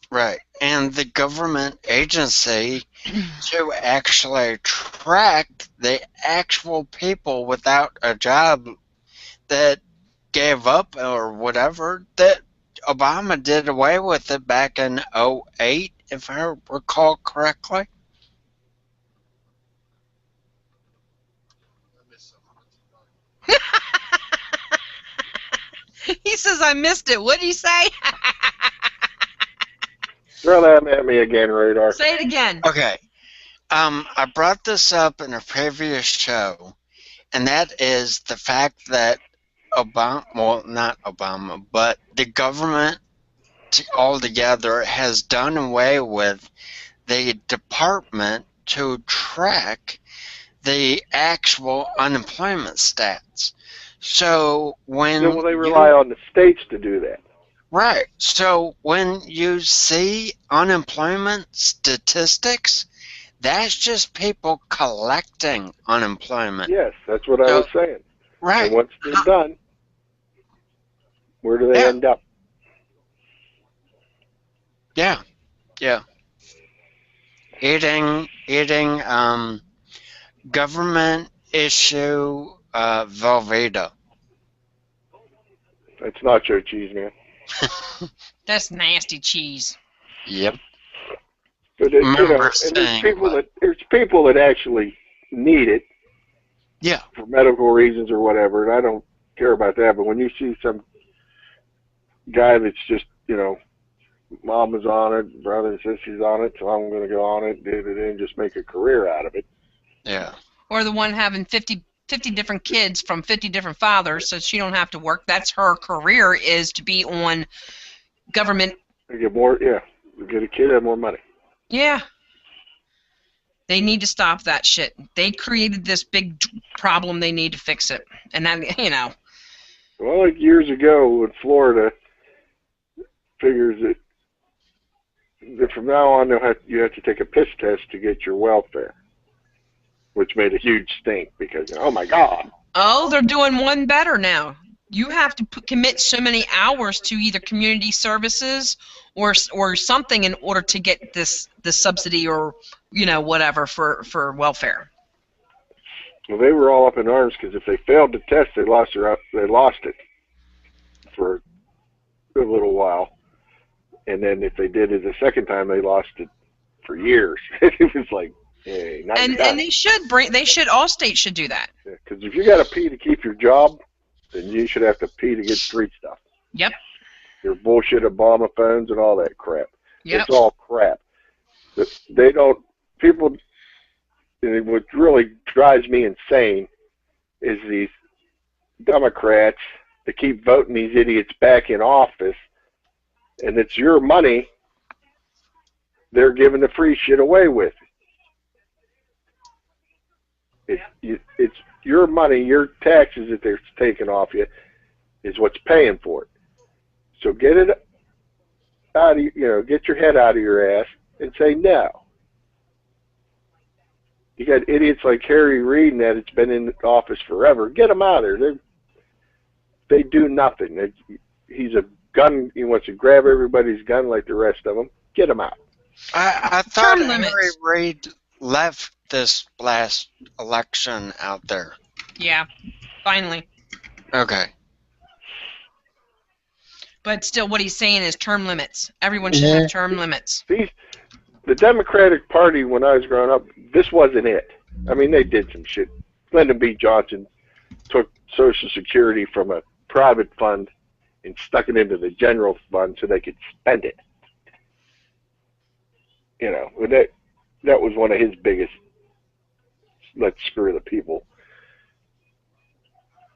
Right. And the government agency to actually track the actual people without a job that gave up or whatever, that Obama did away with it back in '08, if I recall correctly. He says I missed it. What did he say? Throw that at me again, Radar. Say it again. Okay. I brought this up in a previous show, and that is the fact that Obama, well, not Obama, but the government altogether has done away with the department to track the actual unemployment stats. So when Well, they rely on the states to do that. right, so when you see unemployment statistics, that's just people collecting unemployment. Yes, that's what I was saying. Right. And once they're done, where do they end up? Yeah. Eating government issue Velveeta. It's nacho cheese, man. That's nasty cheese. Yep. But and there's people that actually need it. Yeah. For medical reasons or whatever, and I don't care about that. But when you see some guy that's just, mama's on it, brother says she's on it, so I'm going to go on it, and just make a career out of it. Yeah. Or the one having 50 different kids from 50 different fathers, so she don't have to work. That's her career, is to be on government. Get more, yeah. Get a kid, have more money. Yeah. They need to stop that shit. They created this big problem. They need to fix it. And then, Well, like years ago in Florida, figures that from now on you have to take a piss test to get your welfare, which made a huge stink because, oh my God. Oh, they're doing one better now. You have to commit so many hours to either community services or something in order to get the subsidy or whatever for welfare. Well, they were all up in arms because if they failed the test, they lost it for a little while, and then if they did it the second time, they lost it for years. It was like, hey, and all states should do that. Because if you got to pee to keep your job, then you should have to pee to get street stuff. Yep. Your bullshit Obama phones and all that crap. Yep. It's all crap. They don't, people, and what really drives me insane is these Democrats that keep voting these idiots back in office, and it's your money they're giving the free shit away with. It's your money, your taxes that they're taking off you, is what's paying for it. So get it out of get your head out of your ass and say no. You got idiots like Harry Reid and that's been in office forever. Get them out of there. They do nothing. He's a gun. He wants to grab everybody's gun like the rest of them. Get him out. I thought Term Harry limits. Reid left this last election out there. Yeah, finally. Okay. But still, what he's saying is term limits. Everyone should have term limits. The Democratic Party, when I was growing up, this wasn't it. I mean, they did some shit. Lyndon B. Johnson took Social Security from a private fund and stuck it into the general fund so they could spend it. That was one of his biggest, let's screw the people.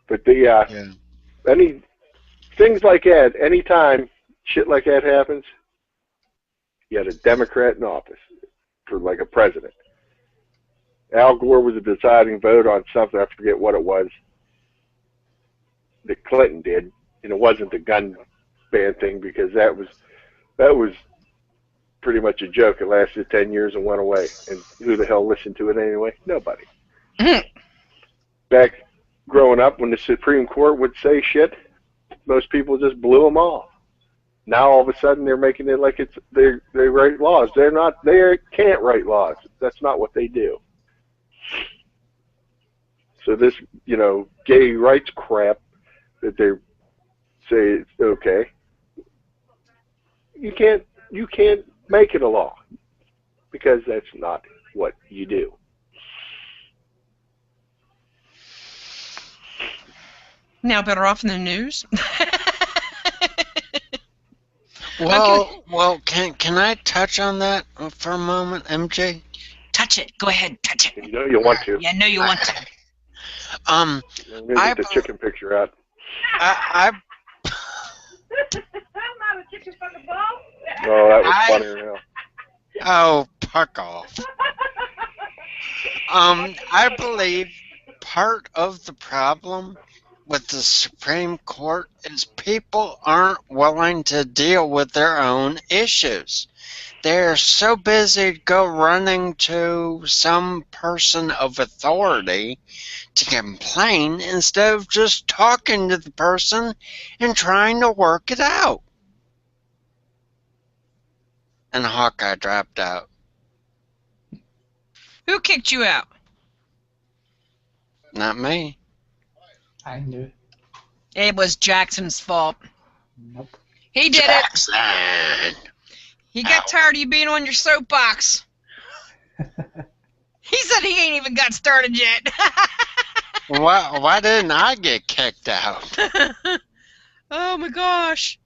But things like that, anytime shit like that happens, you had a Democrat in office for like a president. Al Gore was a deciding vote on something, I forget what it was, that Clinton did, and it wasn't the gun ban thing because that was pretty much a joke. It lasted 10 years and went away. And who the hell listened to it anyway? Nobody. Back growing up, when the Supreme Court would say shit, most people just blew them off. Now all of a sudden they're making it like they write laws. They can't write laws. That's not what they do. So this, gay rights crap that they say it's okay, you can't make it a law because that's not what you do. Now better off in the news. Well, can I touch on that for a moment, MJ? Touch it. Go ahead. Touch it. You know you want to. Yeah, I know you want to. I'm gonna get the chicken picture out. I I'm not a chicken from the ball. Oh, that was funny now. Oh, fuck off. I believe part of the problem with the Supreme Court is people aren't willing to deal with their own issues. They're so busy to go running to some person of authority to complain instead of just talking to the person and trying to work it out. And Hawkeye dropped out. Who kicked you out? Not me. I can do it. It was Jackson's fault. Nope. He did Jackson. it. He got tired of you being on your soapbox. He said he ain't even got started yet. Why didn't I get kicked out? Oh my gosh.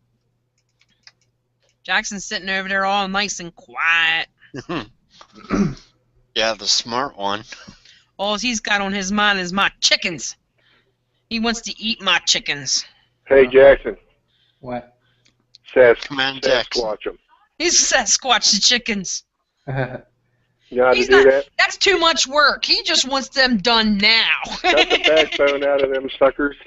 Jackson's sitting over there all nice and quiet. Yeah, the smart one. All he's got on his mind is my chickens. He wants to eat my chickens. Hey, Jackson. What? Come on, Jackson. Sasquatch 'em. He's Sasquatch the chickens. You know how to He's do not, that? that's too much work. He just wants them done now. Cut the backbone out of them suckers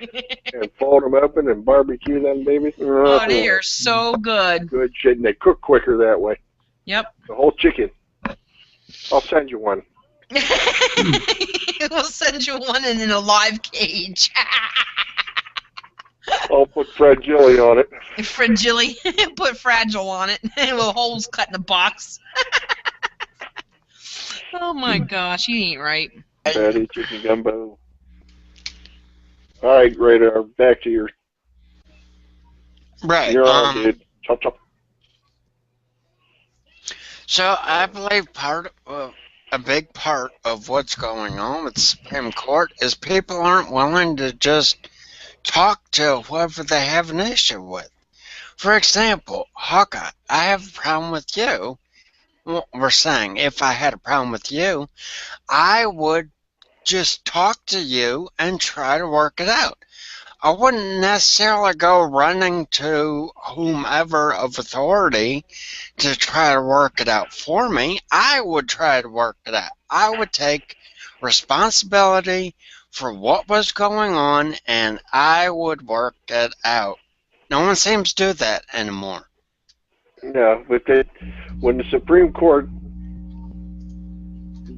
and fold them open and barbecue them babies. Oh, they are so good. Good shit, and they cook quicker that way. Yep. The whole chicken. I'll send you one. We'll send you one in a live cage. I'll put fragile on it. Fragile. Put fragile on it. With holes cut in the box. Oh my gosh, you ain't right. Fatty chicken gumbo. All right, Radar, back to your. Right. You're on, dude. Chop chop. So I believe a big part of what's going on with the Supreme Court is people aren't willing to just talk to whoever they have an issue with. For example, Hawkeye, I have a problem with you. Well, we're saying if I had a problem with you, I would just talk to you and try to work it out. I wouldn't necessarily go running to whomever of authority to try to work it out for me. I would try to work it out. I would take responsibility for what was going on, and I would work it out. No one seems to do that anymore. No, but when the Supreme Court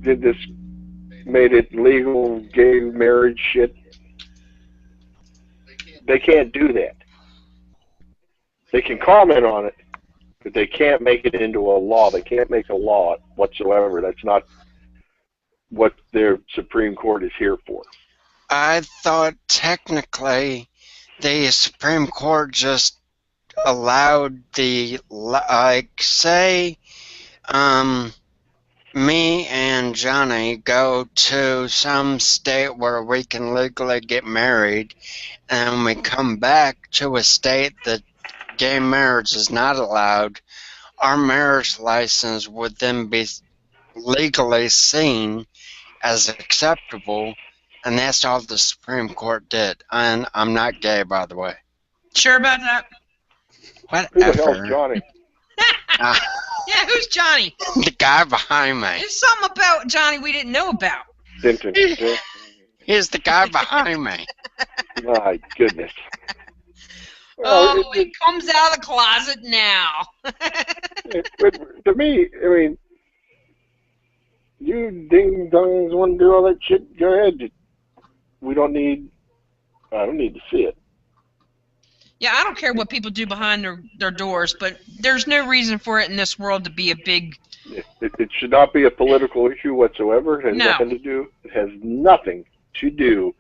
did this, made it legal gay marriage shit, they can't do that. They can comment on it, but they can't make it into a law. They can't make a law whatsoever. That's not what their Supreme Court is here for. I thought technically the Supreme Court just allowed say, me and Johnny go to some state where we can legally get married, and we come back to a state that gay marriage is not allowed. Our marriage license would then be legally seen as acceptable, and that's all the Supreme Court did. And I'm not gay, by the way. Sure about that? Whatever. Who the hell's Johnny? Yeah, who's Johnny? The guy behind me. There's something about Johnny we didn't know about. Denton. He's the guy behind me. My goodness. Oh, he comes out of the closet now. But to me, I mean, you ding-dongs want to do all that shit, go ahead. I don't need to see it. Yeah, I don't care what people do behind their doors, but there's no reason for it in this world to be a big... It should not be a political issue whatsoever. It has nothing to do. It has nothing to do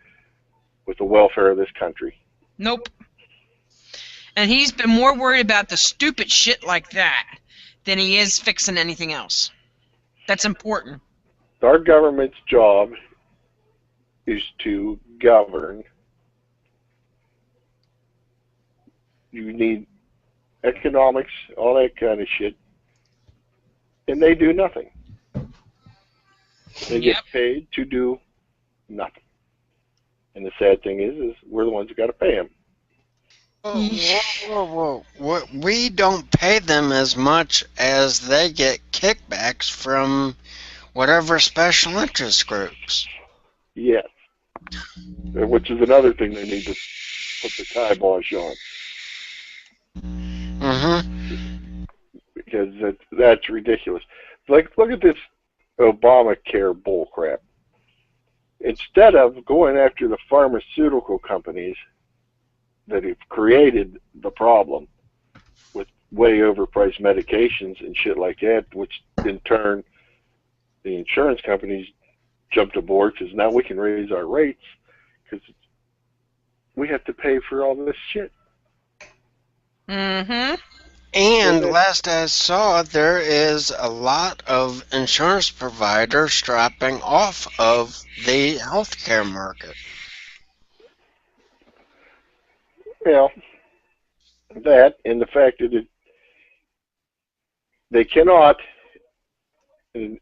with the welfare of this country. Nope. And he's been more worried about the stupid shit like that than he is fixing anything else. That's important. Our government's job is to govern. You need economics, all that kind of shit, and they do nothing. They get paid to do nothing. And the sad thing is we're the ones who got to pay them. Whoa. We don't pay them as much as they get kickbacks from whatever special interest groups. Yes. Which is another thing they need to put the kibosh on. Mm-hmm. Because that's ridiculous. Like, look at this Obamacare bullcrap. Instead of going after the pharmaceutical companies that have created the problem with way overpriced medications and shit like that, which in turn the insurance companies jumped aboard because now we can raise our rates because we have to pay for all this shit. Mm-hmm. And last I saw, there is a lot of insurance providers dropping off of the healthcare market. Well, that and the fact that they cannot, and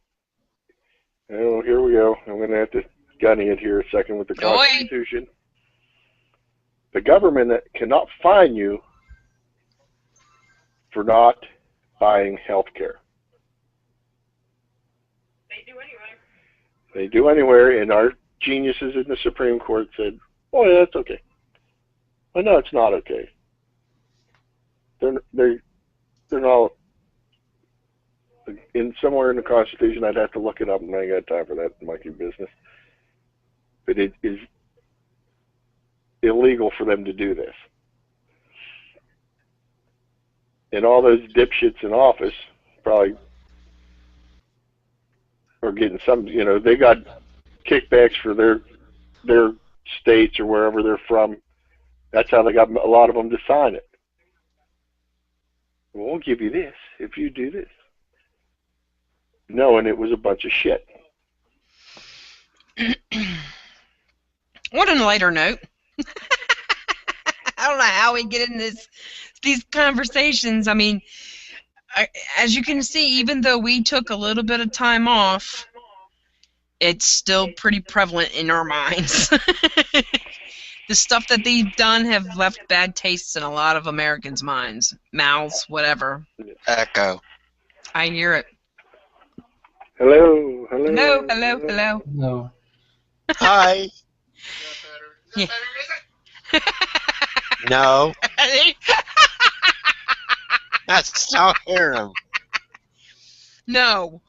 oh, here we go. I'm going to have to gunny it here a second with the Constitution. The government cannot fine you for not buying health care. They do anywhere, and our geniuses in the Supreme Court said, oh, yeah, that's okay. Well, no, it's not okay. They're not in somewhere in the Constitution. I'd have to look it up, and I ain't got time for that monkey business. But it is illegal for them to do this. And all those dipshits in office probably are getting some, they got kickbacks for their states or wherever they're from. That's how they got a lot of them to sign it. We'll give you this if you do this. No, and it was a bunch of shit. On a lighter note, I don't know how we get in these conversations. I mean, as you can see, even though we took a little bit of time off, it's still pretty prevalent in our minds. The stuff that they've done have left bad tastes in a lot of Americans' mouths, whatever. Echo. I hear it. Hello. Hello. No. Hi. Yeah. No, I still hear him. No.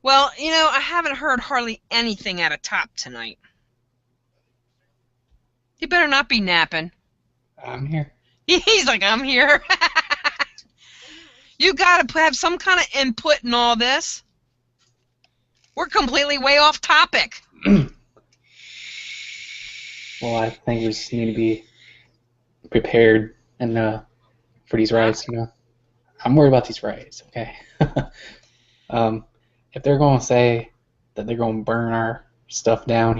Well, I haven't heard hardly anything out of Top tonight. He better not be napping. I'm here. He's like, I'm here. You got to have some kind of input in all this. We're completely way off topic. Well, I think we just need to be prepared and for these riots. I'm worried about these riots. Okay. If they're going to say that they're going to burn our stuff down,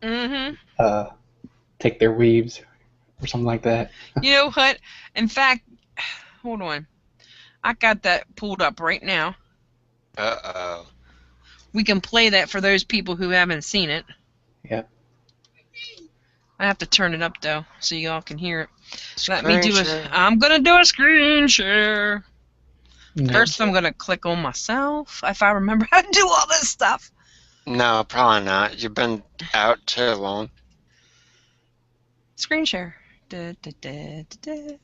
Mm-hmm. take their weaves or something like that. You know what? In fact, hold on. I got that pulled up right now. Uh-oh. We can play that for those people who haven't seen it. Yep. I have to turn it up though, so y'all can hear it. Let me Screen do share. I'm gonna do a screen share. Yeah. First, I'm gonna click on myself if I remember how to do all this stuff. No, probably not. You've been out too long. Screen share. Da, da, da, da, da.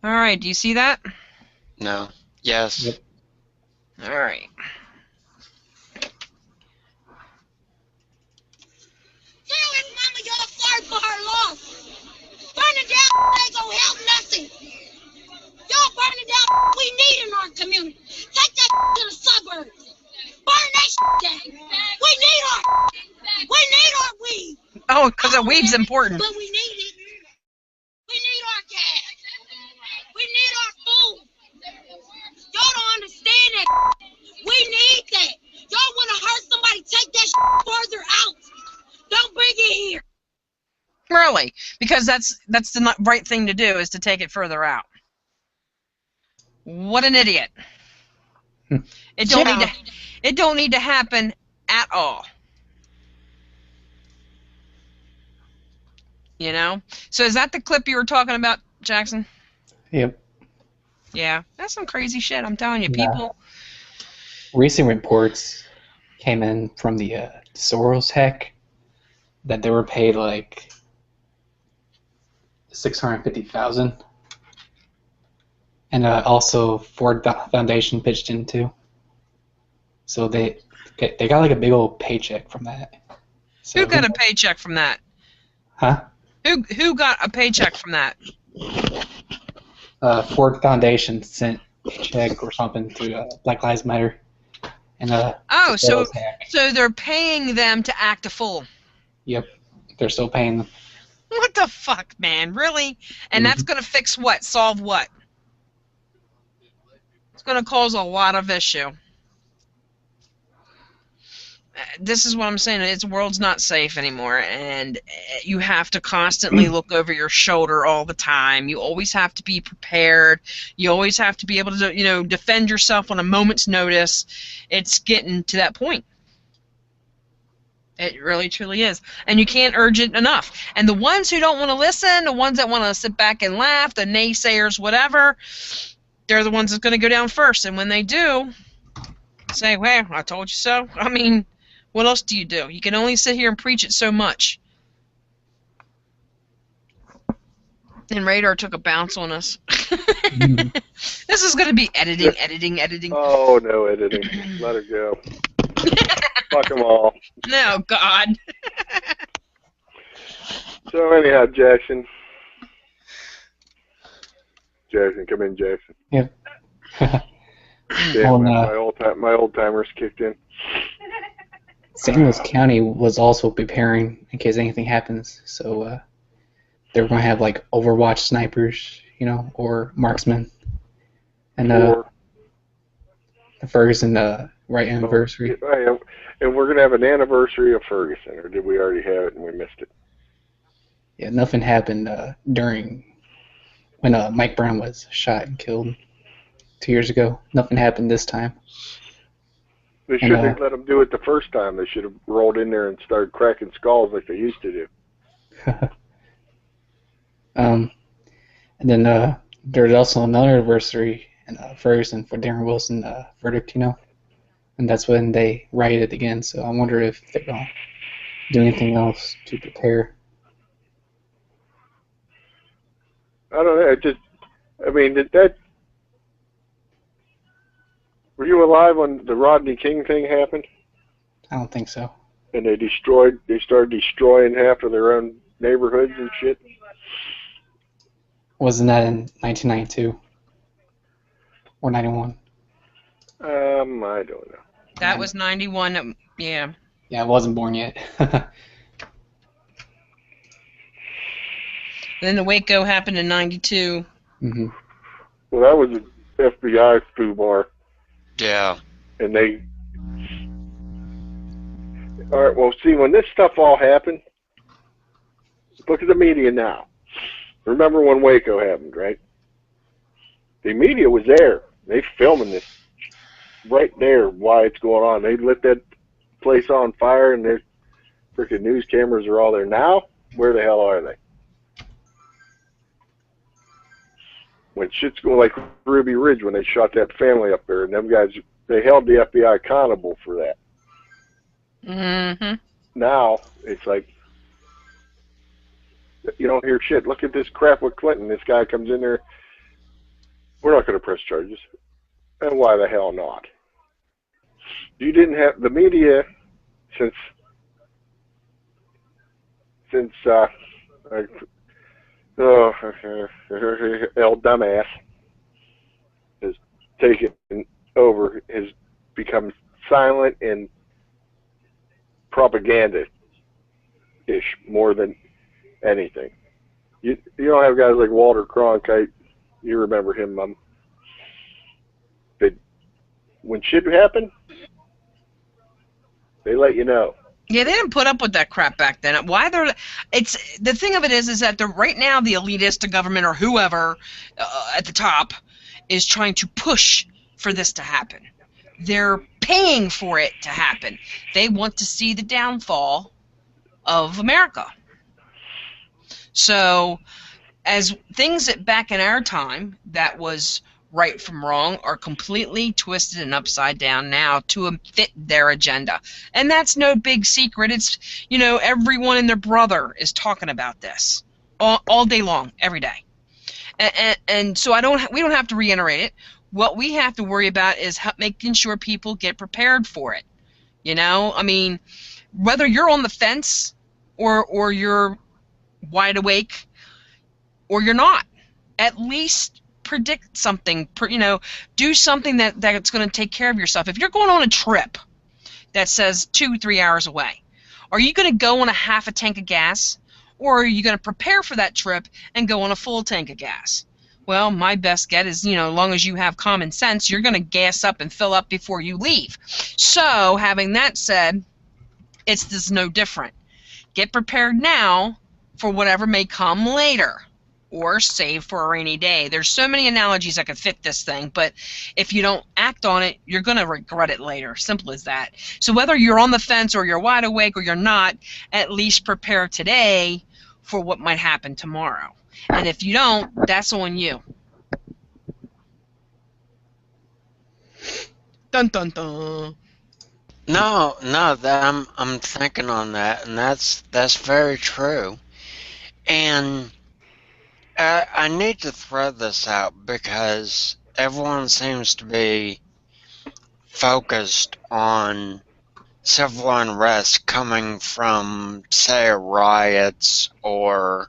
All right, do you see that? No. Yes. Yep. All right. Tell his mama you're sorry for her loss. Burning down ain't gonna help nothing. Y'all burning down we need in our community. Take that to the suburbs. Burn that down. We need our weed. Oh, because the weave's important. But we need it. We need our gas. We need our food. Y'all don't understand that. We need that. Y'all want to hurt somebody, take that further out. Don't bring it here. Really, because that's the right thing to do is to take it further out. What an idiot! It don't need to happen at all. So is that the clip you were talking about, Jackson? Yep. Yeah, that's some crazy shit. I'm telling you, Yeah. people. Recent reports came in from the Soros hack that they were paid like $650,000, and also Ford Foundation pitched in too. So they got like a big old paycheck from that. So Who got a paycheck from that? Huh? Who got a paycheck from that? Ford Foundation sent a check or something to Black Lives Matter, and Oh, so Soros hack. so they're paying them to act a fool. Yep, they're still paying them. What the fuck, man? Really? And that's gonna fix what? Solve what? It's gonna cause a lot of issue. This is what I'm saying. The world's not safe anymore, and you have to constantly look over your shoulder all the time. You always have to be prepared. You always have to be able to, defend yourself on a moment's notice. It's getting to that point. It really, truly is. And you can't urge it enough. And the ones who don't want to listen, the ones that want to sit back and laugh, the naysayers, whatever, they're the ones that's going to go down first. And when they do, say, well, I told you so. I mean, what else do? You can only sit here and preach it so much. And Radar took a bounce on us. This is going to be editing. Oh, no editing. Let it go. Fuck them all. No, God. So anyhow, Jackson, come in, Jackson. Yep. Damn, my old timers kicked in. St. Louis County was also preparing in case anything happens, so they were going to have like Overwatch snipers, or marksmen, and the Ferguson right anniversary. And we're going to have an anniversary of Ferguson, or did we already have it and we missed it? Yeah, nothing happened during when Mike Brown was shot and killed 2 years ago. Nothing happened this time. They shouldn't have let them do it the first time. They should have rolled in there and started cracking skulls like they used to do. And then there's also another anniversary in Ferguson for Darren Wilson verdict, and that's when they rioted again. So I wonder if they're going to do anything else to prepare. I don't know. I mean, were you alive when the Rodney King thing happened? I don't think so. And they started destroying half of their own neighborhoods and shit? Wasn't that in 1992 or 91? I don't know. That was 91. Yeah. Yeah, I wasn't born yet. Then the Waco happened in 92. Mm-hmm. Well, that was an FBI foobar. Yeah. And all right, well, see, when this stuff all happened, look at the media now. Remember when Waco happened, right? The media was there. They filming this right there while it's going on. They lit that place on fire, and their freaking news cameras are all there. Now, where the hell are they? When shit's going like Ruby Ridge when they shot that family up there, and them guys, they held the FBI accountable for that. Mm-hmm. Now, it's like, you don't hear shit. Look at this crap with Clinton. This guy comes in there. We're not going to press charges. And why the hell not? You didn't have the media since El Dumbass has taken over, has become silent and propaganda-ish more than anything. You don't have guys like Walter Cronkite. You remember him, But when shit happened, they let you know. Yeah, they didn't put up with that crap back then. Why it's the thing of it is that right now the elitist, the government, or whoever at the top is trying to push for this to happen. They're paying for it to happen. They want to see the downfall of America. So, as things that back in our time that was right from wrong are completely twisted and upside down now to fit their agenda. And that's no big secret. It's, everyone and their brother is talking about this all day long, every day. And so we don't have to reiterate it. What we have to worry about is making sure people get prepared for it. I mean, whether you're on the fence or you're wide awake or you're not, at least predict something, do something that's going to take care of yourself. If you're going on a trip that says 2-3 hours away, are you going to go on a half a tank of gas, or are you going to prepare for that trip and go on a full tank of gas? Well, my best get is, as long as you have common sense, you're going to gas up and fill up before you leave. So, having that said, it's just no different. Get prepared now for whatever may come later, or save for a rainy day. There's so many analogies that could fit this thing, but if you don't act on it, you're going to regret it later. Simple as that. So whether you're on the fence or you're wide awake or you're not, at least prepare today for what might happen tomorrow. And if you don't, that's on you. Dun dun dun. No, I'm thinking on that, and that's very true. And I need to throw this out because everyone seems to be focused on civil unrest coming from, say, riots or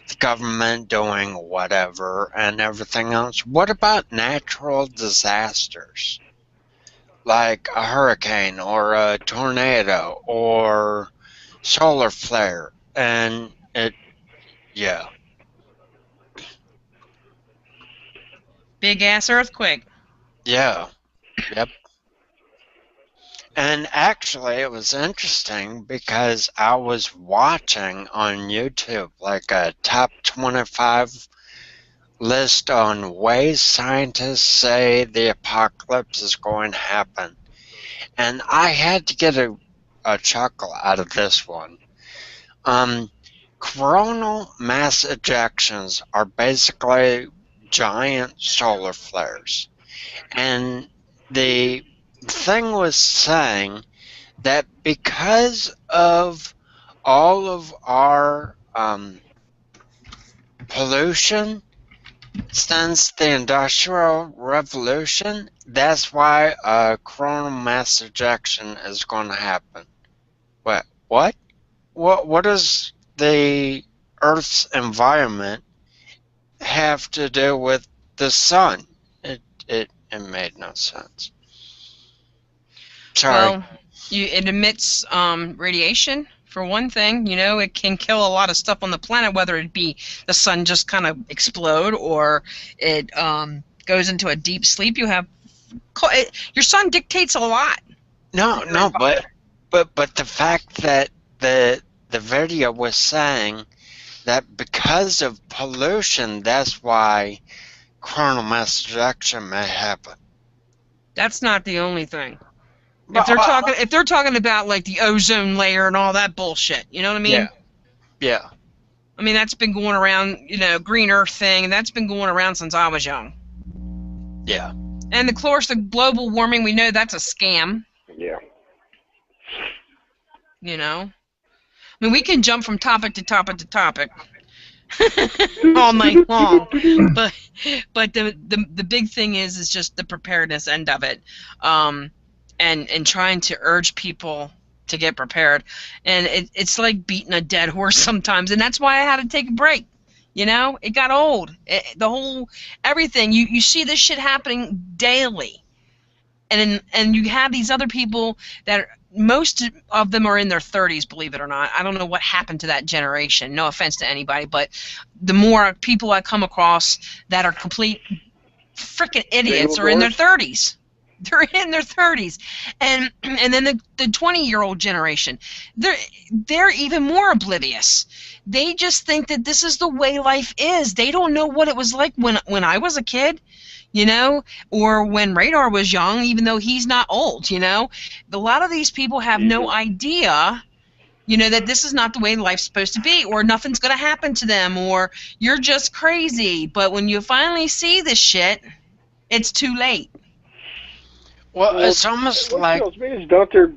the government doing whatever and everything else. What about natural disasters? Like a hurricane or a tornado or solar flare, and yeah. Big ass earthquake. Yeah. Yep. And actually, it was interesting because I was watching on YouTube like a top 25 list on ways scientists say the apocalypse is going to happen. And I had to get a chuckle out of this one. Coronal mass ejections are basically giant solar flares. And the thing was saying that because of all of our pollution since the Industrial Revolution, that's why coronal mass ejection is going to happen. What? What does the Earth's environment have to do with the sun? It made no sense. Sorry. Well, it emits radiation for one thing. You know, it can kill a lot of stuff on the planet, whether it be the sun just kind of explode or it goes into a deep sleep. You have your sun dictates a lot. No, but the fact that the video was saying that because of pollution, that's why coronal mass ejection may happen. That's not the only thing. But, If they're talking about like the ozone layer and all that bullshit, you know what I mean? Yeah. I mean, that's been going around, you know, green earth thing, and that's been going around since I was young. Yeah. And of course, the global warming, we know that's a scam. Yeah. You know? I mean, we can jump from topic to topic to topic all night long. But the big thing is just the preparedness end of it. And trying to urge people to get prepared. And it's like beating a dead horse sometimes, and that's why I had to take a break. You know, it got old. Everything. You see this shit happening daily. And you have these other people that most of them are in their 30s, believe it or not. I don't know what happened to that generation. No offense to anybody, but the more people I come across that are complete freaking idiots are in their 30s. They're in their 30s, and then the 20-year-old generation, they're even more oblivious. They just think that this is the way life is. They don't know what it was like when I was a kid, you know, or when Radar was young, even though he's not old, you know. A lot of these people have no idea, you know, that this is not the way life's supposed to be, or nothing's going to happen to them, or you're just crazy. But when you finally see this shit, it's too late. Well, it's almost what like... kills me is, don't their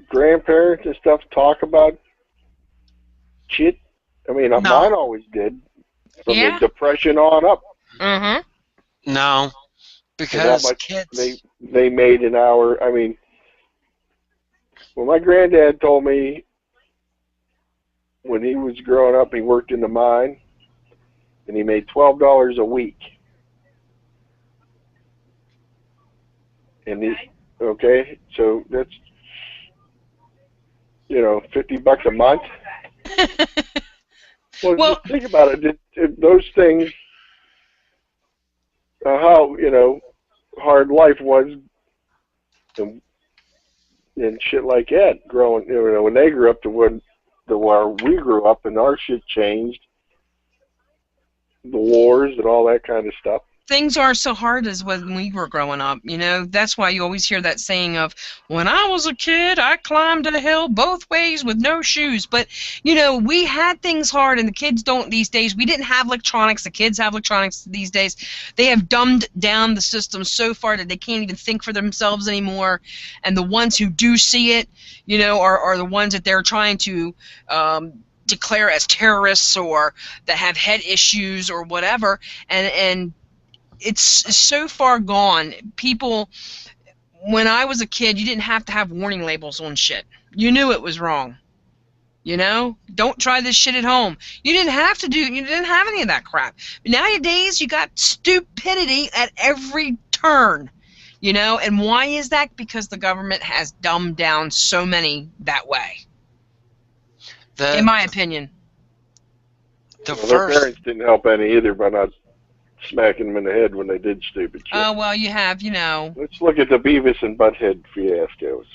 grandparents and stuff talk about shit? I mean, mine always did. From the Depression on up. Mm-hmm. No, because kids... They made an hour. I mean, well, my granddad told me when he was growing up, he worked in the mine, and he made $12 a week. And okay, so that's, you know, $50 a month. Well, just think about it. Those things, how, you know, hard life was, and shit like that. Growing, you know, when they grew up to where we grew up, and our shit changed, the wars and all that kind of stuff. Things aren't so hard as when we were growing up, you know. That's why you always hear that saying of, when I was a kid, I climbed a hill both ways with no shoes. But, you know, we had things hard, and the kids don't these days. We didn't have electronics. The kids have electronics these days. They have dumbed down the system so far that they can't even think for themselves anymore. And the ones who do see it, you know, are the ones that they're trying to declare as terrorists, or that have head issues or whatever. And it's so far gone. People, when I was a kid, you didn't have to have warning labels on shit. You knew it was wrong. You know? Don't try this shit at home. You didn't have any of that crap. But nowadays, you got stupidity at every turn. You know? And why is that? Because the government has dumbed down so many that way. In my opinion. Their parents didn't help any either by not smacking them in the head when they did stupid shit. Oh, well, you have, you know. Let's look at the Beavis and Butthead fiascos.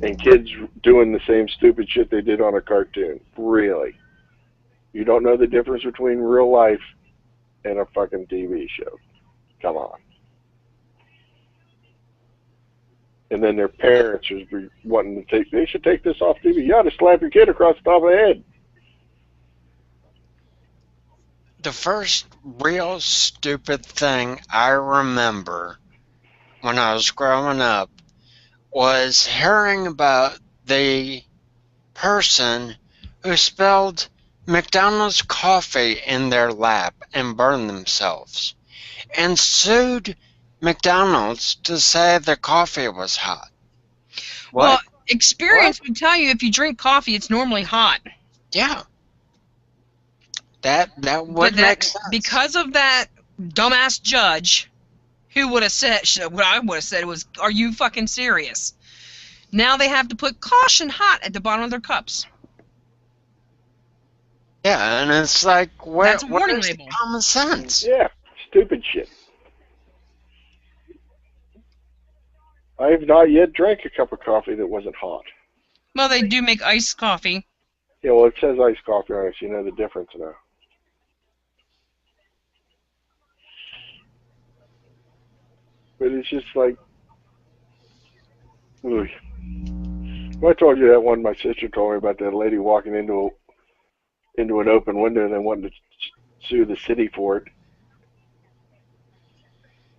And kids doing the same stupid shit they did on a cartoon. Really? You don't know the difference between real life and a fucking TV show. Come on. And then their parents are wanting to they should take this off TV. You ought to slap your kid across the top of the head. The first real stupid thing I remember when I was growing up was hearing about the person who spilled McDonald's coffee in their lap and burned themselves and sued McDonald's to say the coffee was hot. Well, What? experience would tell you if you drink coffee, it's normally hot. Yeah. That But would make sense. because of that dumbass judge, who would have said what I would have said was, "Are you fucking serious?" Now they have to put caution hot at the bottom of their cups. Yeah, and it's like, That's a where warning is the label. common sense? Yeah, stupid shit. I have not yet drank a cup of coffee that wasn't hot. Well, they do make iced coffee. Yeah, well, it says iced coffee on it, so you know the difference now. But it's just like, ooh. Well, I told you that one. My sister told me about that lady walking into an open window and then wanting to sue the city for it,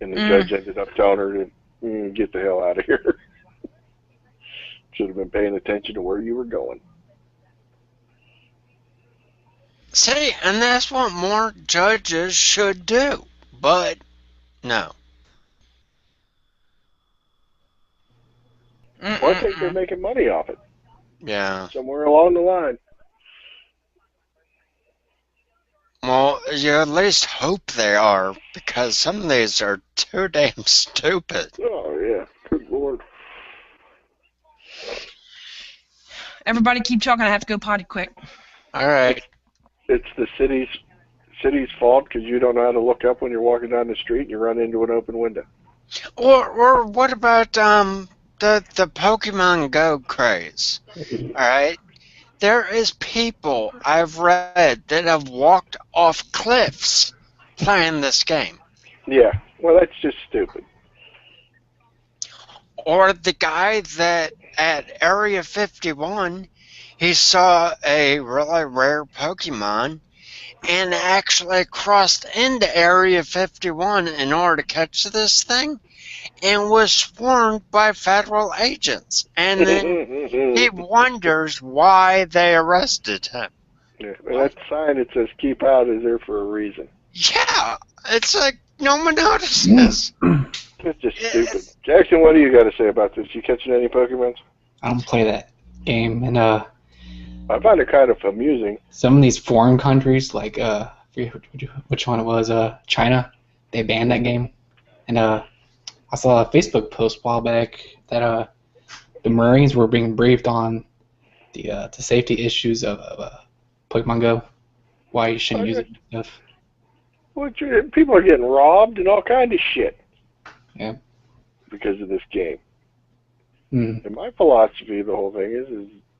and the judge ended up telling her to get the hell out of here. Should have been paying attention to where you were going. See, and that's what more judges should do. But, no. Well, I think they're making money off it. Yeah. Somewhere along the line. Well, you at least hope they are, because some of these are too damn stupid. Oh, yeah. Good Lord. Everybody keep talking. I have to go potty quick. All right. It's the city's fault because you don't know how to look up when you're walking down the street and you run into an open window. Or what about the Pokemon Go craze? All right. There is people I've read that have walked off cliffs playing this game. Yeah. Well, that's just stupid. Or the guy that at Area 51, he saw a really rare Pokemon and actually crossed into Area 51 in order to catch this thing and was swarmed by federal agents. And then he wonders why they arrested him. Yeah. And that sign that says keep out is there for a reason. Yeah, it's like no one notices. It's just stupid. Jackson, what do you got to say about this? You catching any Pokemons? I don't play that game, and I find it kind of amusing. some of these foreign countries, like I forget which one it was, China, they banned that game, and I saw a Facebook post a while back that the Marines were being briefed on the safety issues of Pokemon Go, why you shouldn't use it and stuff. Well, people are getting robbed and all kind of shit. Yeah. Because of this game. Mm. And my philosophy of the whole thing is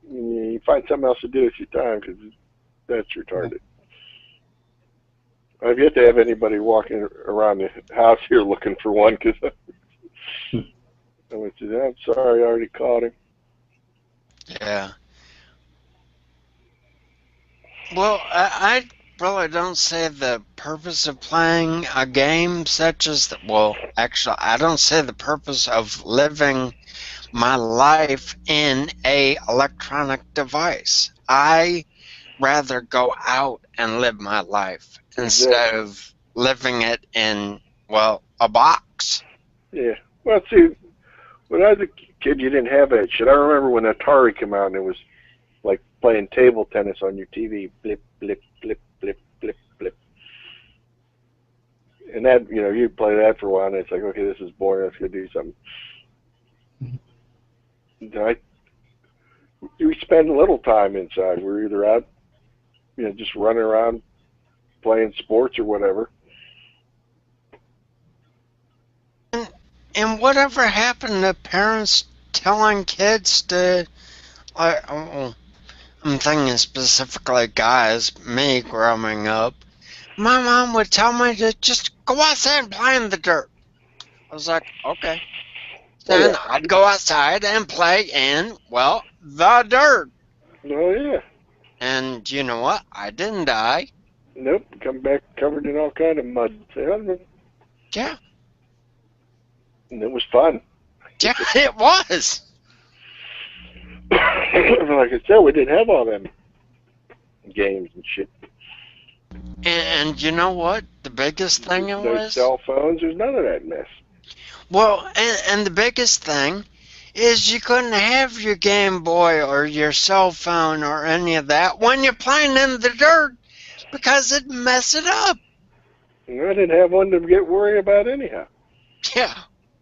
you find something else to do with your time because that's retarded. I've yet to have anybody walking around the house here looking for one because I went to them. I'm sorry, I already caught him. Yeah. Well, I really don't say the purpose of playing a game such as well, actually, I don't say the purpose of living my life in a electronic device. I rather go out and live my life instead of living it in, well, a box. Yeah. Well, see, when I was a kid, you didn't have that shit. I remember when Atari came out and it was like playing table tennis on your TV. Blip, blip, blip, blip, blip, blip. And that, you'd play that for a while and it's like, okay, this is boring. Let's go do something. We spend a little time inside. We're either out, just running around playing sports or whatever. And whatever happened to parents telling kids to, I'm thinking specifically guys, me growing up, my mom would tell me to just go outside and play in the dirt. I was like, okay. Then I'd go outside and play in, well, the dirt. Oh, yeah. And you know what? I didn't die. Nope. Come back covered in all kind of mud. Yeah. and it was fun. Yeah, it was. Like I said, we didn't have all them games and shit. And you know what? The biggest thing it No was? cell phones. There's none of that mess. Well, and the biggest thing is you couldn't have your Game Boy or your cell phone or any of that when you're playing in the dirt because it'd mess it up. And I didn't have one to get worried about anyhow. Yeah,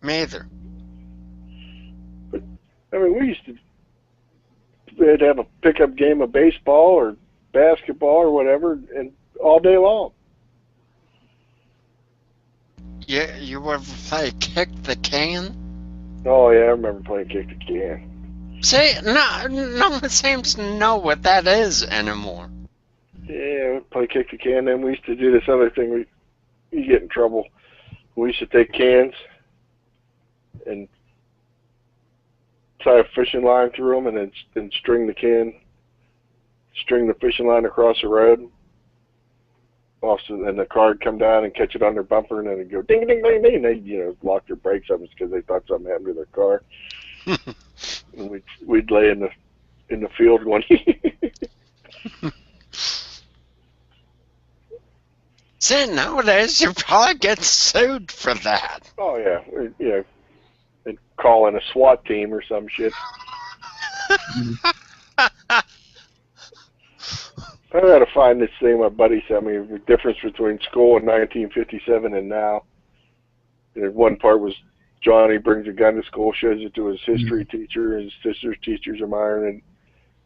me either. I mean, we'd have a pickup game of baseball or basketball or whatever, and all day long. Yeah, you ever play Kick the Can? Oh yeah, I remember playing kick the can. See, no one seems to know what that is anymore. Yeah, we'd play kick the can. Then we used to do this other thing. You get in trouble. We used to take cans and tie a fishing line through them, and then string the fishing line across the road. Also, and the car would come down and catch it on their bumper, and then it'd go ding, ding, ding, ding. And they, lock their brakes up because they thought something happened to their car. And we'd lay in the field going. See, nowadays you probably get sued for that. Oh yeah, they'd call in a SWAT team or some shit. I gotta find this thing my buddy sent me, the difference between school in 1957 and now. And one part was Johnny brings a gun to school, shows it to his history teacher, his sister's teachers of mine, and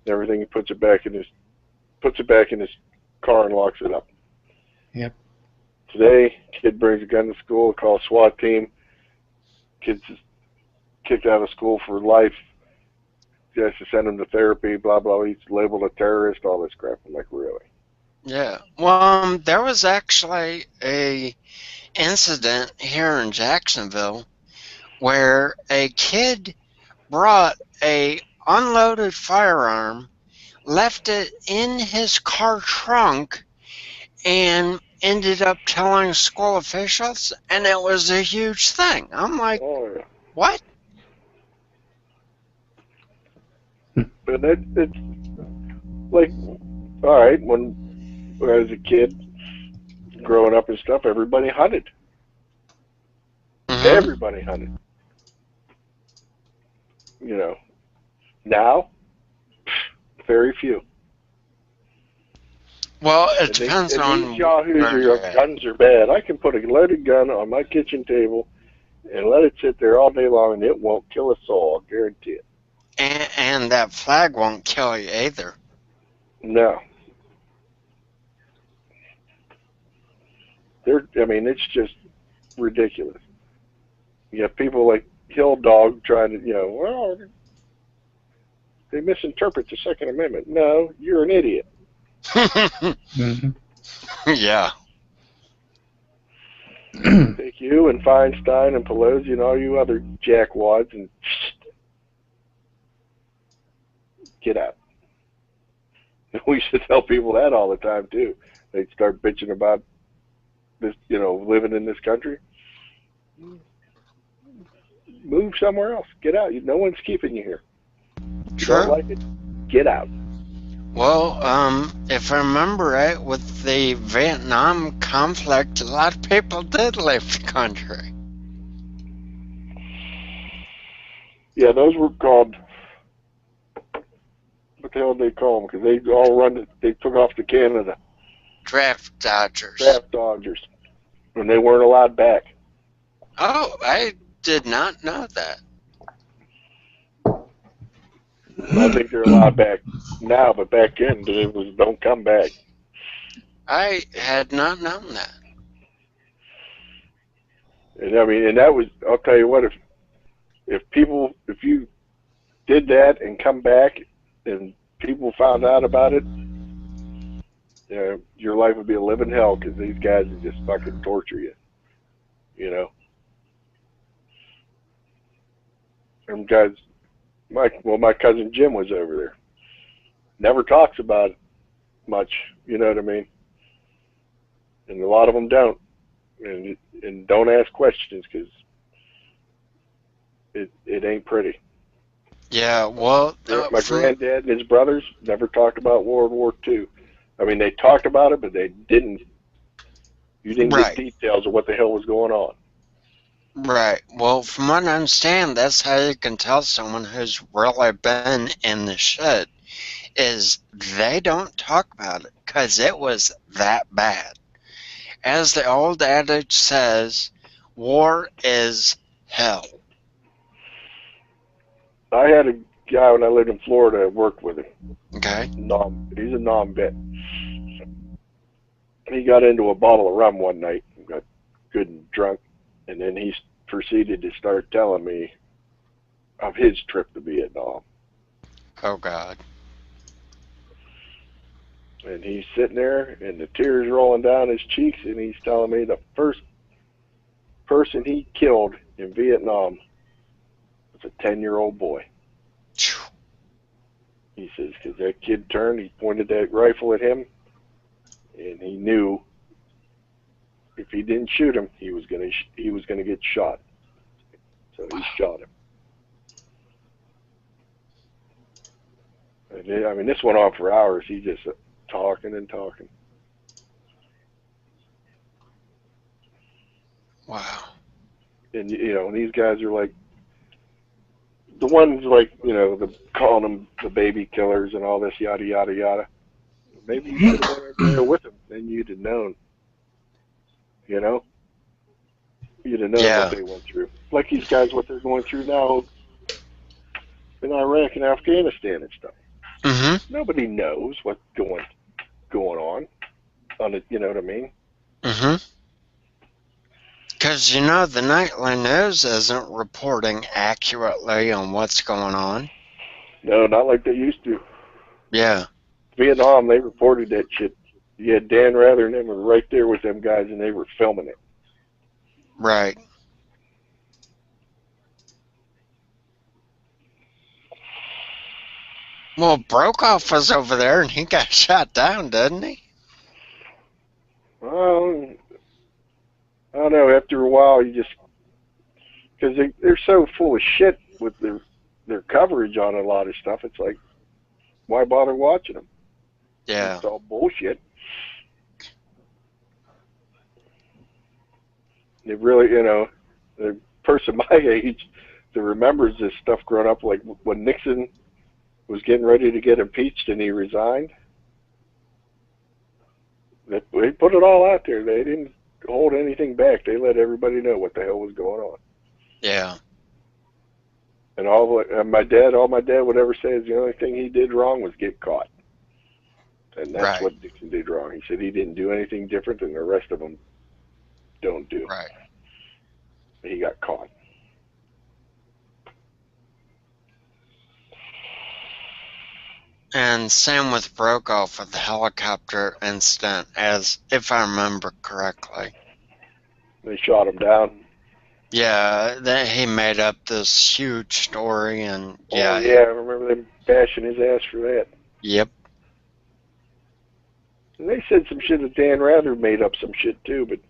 everything. He puts it back in his car and locks it up. Yep. Today, kid brings a gun to school, calls SWAT team. Kid's kicked out of school for life. He has to send him to therapy, blah, blah. He's labeled a terrorist, all this crap. I'm like, really? Yeah. Well, there was actually a incident here in Jacksonville where a kid brought a unloaded firearm, left it in his car trunk, and ended up telling school officials, and it was a huge thing. I'm like, Oh, yeah. what? But it's like, all right, when I was a kid, growing up and stuff, everybody hunted. Mm-hmm. Everybody hunted. Now, very few. Well, it And depends and on these yahoos where you're are at. guns are bad. I can put a loaded gun on my kitchen table and let it sit there all day long, and it won't kill a soul. I guarantee it. And that flag won't kill you either. No. It's just ridiculous. You have people like Hill Dog trying to, they misinterpret the Second Amendment. No, you're an idiot. Mm-hmm. Yeah. Take you and Feinstein and Pelosi and all you other jackwads and get out. We used to tell people that all the time, too. They'd start bitching about this, living in this country. Move somewhere else. Get out. No one's keeping you here. If you don't like it, get out. Well, if I remember right, with the Vietnam conflict, a lot of people did leave the country. Yeah, those were called, what the hell did they call them? Because they took off to Canada. Draft dodgers. Draft dodgers. And they weren't allowed back. Oh, I did not know that. I think they're allowed back now, but back then it was don't come back. I had not known that. And that was, I'll tell you what, if you did that and come back and people found out about it, your life would be a living hell because these guys would just fucking torture you. Them guys, my cousin Jim was over there. Never talks about it much, you know what I mean? And a lot of them don't. And don't ask questions because it ain't pretty. Yeah, well, My granddad and his brothers never talked about World War II. I mean, they talked about it, but they didn't. You didn't get right, details of what the hell was going on. right. Well, from what I understand, that's how you can tell someone who's really been in the shit, is they don't talk about it, because it was that bad. As the old adage says, war is hell. I had a guy when I lived in Florida. I worked with him. Okay? He's a non-vet. He got into a bottle of rum one night and got good and drunk, and then he proceeded to start telling me of his trip to Vietnam. Oh, God. And he's sitting there, and the tears rolling down his cheeks, and he's telling me the first person he killed in Vietnam was a 10-year-old boy. He says, because that kid turned, he pointed that rifle at him, and he knew if he didn't shoot him, he was gonna get shot. So he shot him. And I mean, this went on for hours. He just talking and talking. Wow. And these guys are like the ones like calling them the baby killers and all this yada yada yada. Maybe you should have been there with them, then you'd have known. You'd have known Yeah. what they went through. Like these guys, what they're going through now in Iraq and Afghanistan and stuff. Mm-hmm. Nobody knows what's going on it. You know what I mean? Mm-hmm. Because, the nightly news isn't reporting accurately on what's going on. No, not like they used to. Yeah. Vietnam, they reported that shit. You had Dan Rather and them were right there with them guys, and they were filming it. Right. Well, Brokaw was over there, and he got shot down, didn't he? Well, I don't know. After a while, you just because they're so full of shit with their coverage on a lot of stuff. It's like, why bother watching them? Yeah. It's all bullshit. They really, the person my age that remembers this stuff growing up, like when Nixon was getting ready to get impeached and he resigned, they put it all out there. They didn't hold anything back. They let everybody know what the hell was going on. Yeah. And all my dad would ever say is the only thing he did wrong was get caught. And that's Right. what Nixon did wrong. He said he didn't do anything different than the rest of them don't do. Right. He got caught. And same with Brokaw for the helicopter incident, as if I remember correctly. They shot him down. Yeah, that he made up this huge story, and yeah. Oh, yeah, I remember them bashing his ass for that. Yep. And they said some shit that Dan Rather made up some shit too, but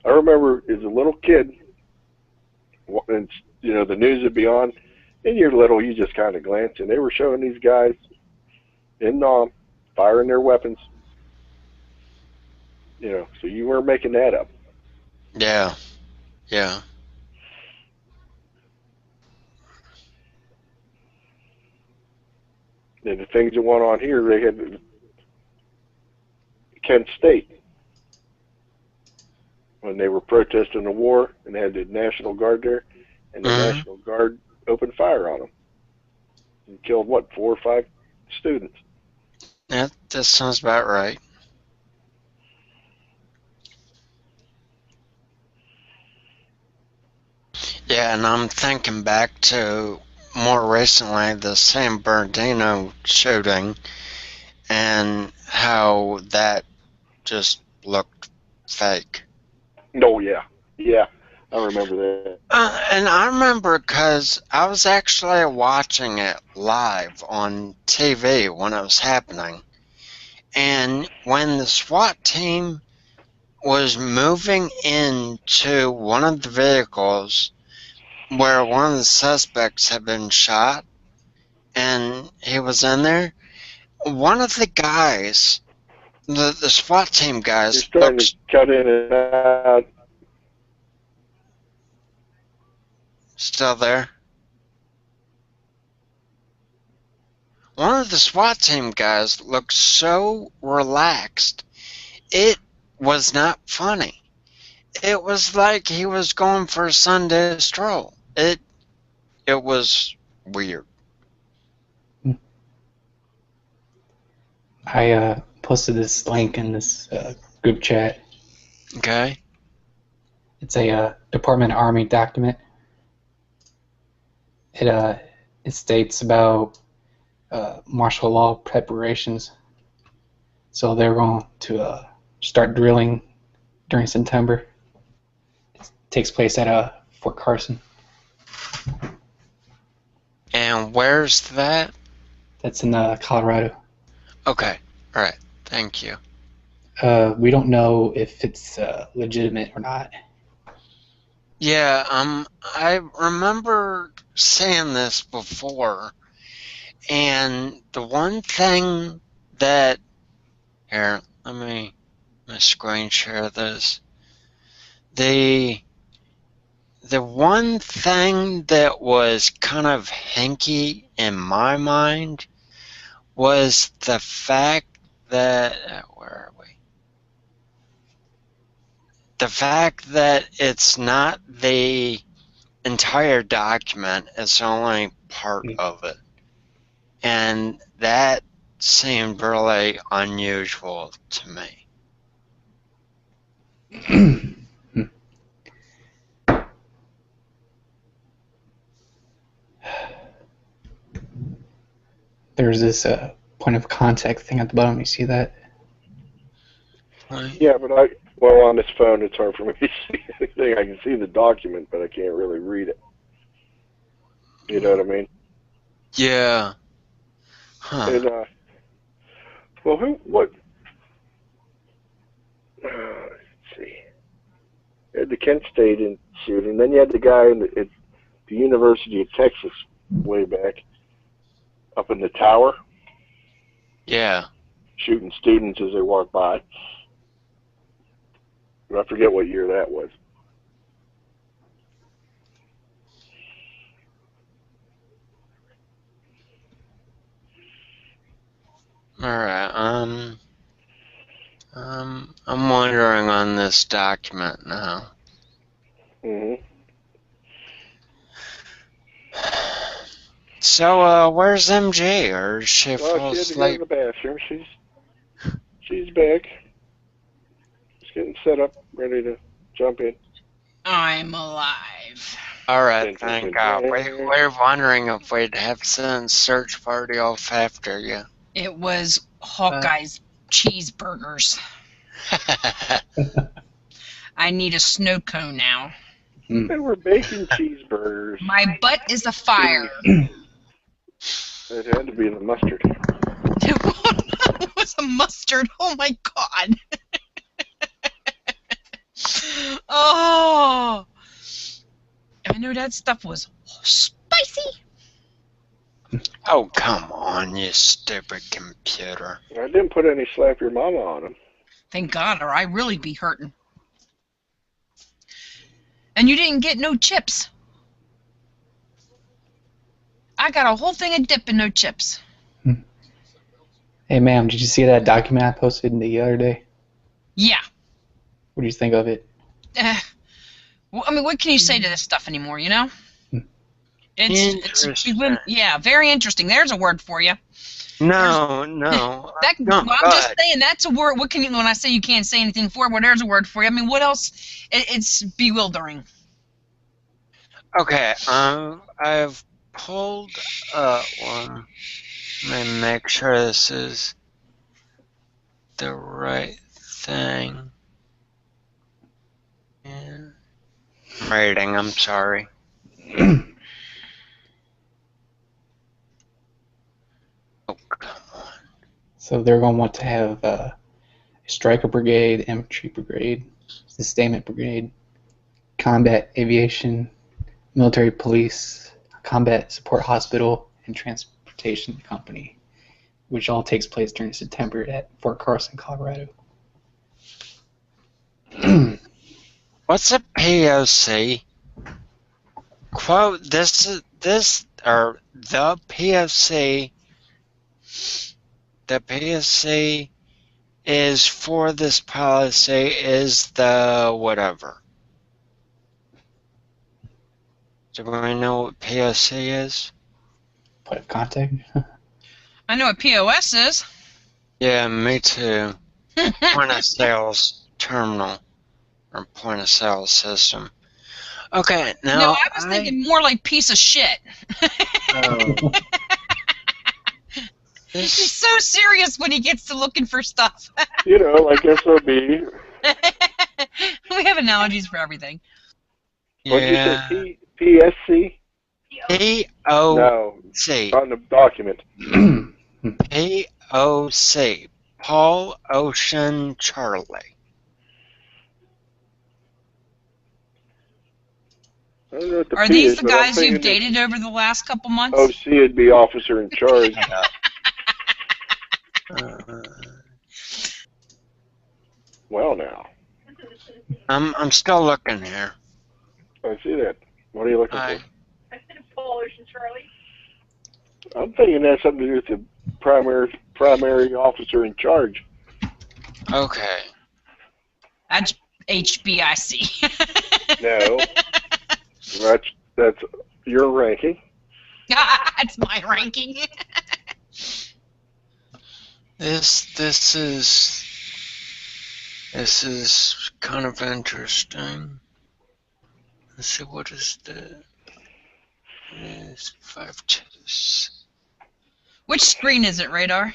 I remember as a little kid, and the news would be on, and you're little, you just kind of glance, and they were showing these guys in Nam firing their weapons. So you weren't making that up. Yeah. Yeah. And the things that went on here, they had Kent State when they were protesting the war and they had the National Guard there, and the National Guard opened fire on them and killed 4 or 5 students. Yeah, that sounds about right. Yeah, and I'm thinking back to more recently the San Bernardino shooting and how that just looked fake. Oh, yeah. Yeah, I remember that. And I remember because I was actually watching it live on TV when it was happening. And when the SWAT team was moving into one of the vehicles, where one of the suspects had been shot, and he was in there. One of the guys, the SWAT team You're guys, starting looks to cut in and out. still there. One of the SWAT team guys looked so relaxed. It was not funny. It was like he was going for a Sunday stroll. It was weird. I posted this link in this group chat. Okay. It's a Department of Army document. It states about martial law preparations. So they're going to start drilling during September. It takes place at Fort Carson. And where's that? That's in Colorado. Okay. All right. Thank you. We don't know if it's legitimate or not. Yeah, I remember saying this before, and the one thing that here, let me screen share this. The one thing that was kind of hinky in my mind was the fact that where are we? The fact that it's not the entire document, it's only part of it. And that seemed really unusual to me. There's this point of contact thing at the bottom. You see that? Yeah, but on this phone, it's hard for me to see anything. I can see the document, but I can't really read it. You know what I mean? Yeah. Huh. And, what? Let's see. You had the Kent State shooting, then you had the guy at the University of Texas way back up in the tower. Yeah. Shooting students as they walk by. I forget what year that was. Alright, I'm wondering on this document now. Mm-hmm. So, where's MJ? Or is she Well, fall she had to go to asleep? the bathroom. She's back. She's getting set up, ready to jump in. I'm alive. Alright, thank God. We're wondering if we'd have sent search party off after you. It was Hawkeye's cheeseburgers. I need a snow cone now. They were baking cheeseburgers. My butt is afire. It had to be the mustard. It was a mustard. Oh my God. Oh. I know that stuff was spicy. Oh, come on, you stupid computer. I didn't put any slap your mama on them. Thank God, or I really be hurting. And you didn't get no chips. I got a whole thing of dip and no chips. Hey, ma'am, did you see that document I posted the other day? Yeah. What do you think of it? Well, I mean, what can you say to this stuff anymore, you know? Interesting. Yeah, very interesting. There's a word for you. No. Well, I'm just saying that's a word. What can you, when I say you can't say anything for it, well, there's a word for you. I mean, what else? It's bewildering. Okay, I've pulled up one. Let me make sure this is the right thing. And I'm reading, I'm sorry. Oh, come on. So they're going to want to have a striker brigade, infantry brigade, sustainment brigade, combat aviation, military police, combat support hospital, and transportation company, which all takes place during September at Fort Carson, Colorado. What's a POC? Quote, the POC. The POC is for this policy is the whatever. Do we know what POC is? Point of contact? I know what POS is. Yeah, me too. Point of sales terminal or point of sales system. Okay, now No, I was thinking more like piece of shit. He's so serious when he gets to looking for stuff. You know, like SOB. We have analogies for everything. What'd you Yeah. say? PSC? POC. No, on the document. POC. Paul Ocean Charlie. I don't know what the Are P these is, the but I'm guys you've thinking dated over the last couple months? OC would be officer in charge. Well, now. I'm still looking here. I see that. What are you looking I- for? I said Paul Ocean Charlie. I'm thinking that's something to do with the primary officer in charge. Okay. That's HBIC. No. That's your ranking. That's my ranking. This is kind of interesting. Let's see, what is the is 5 Which screen is it, Radar?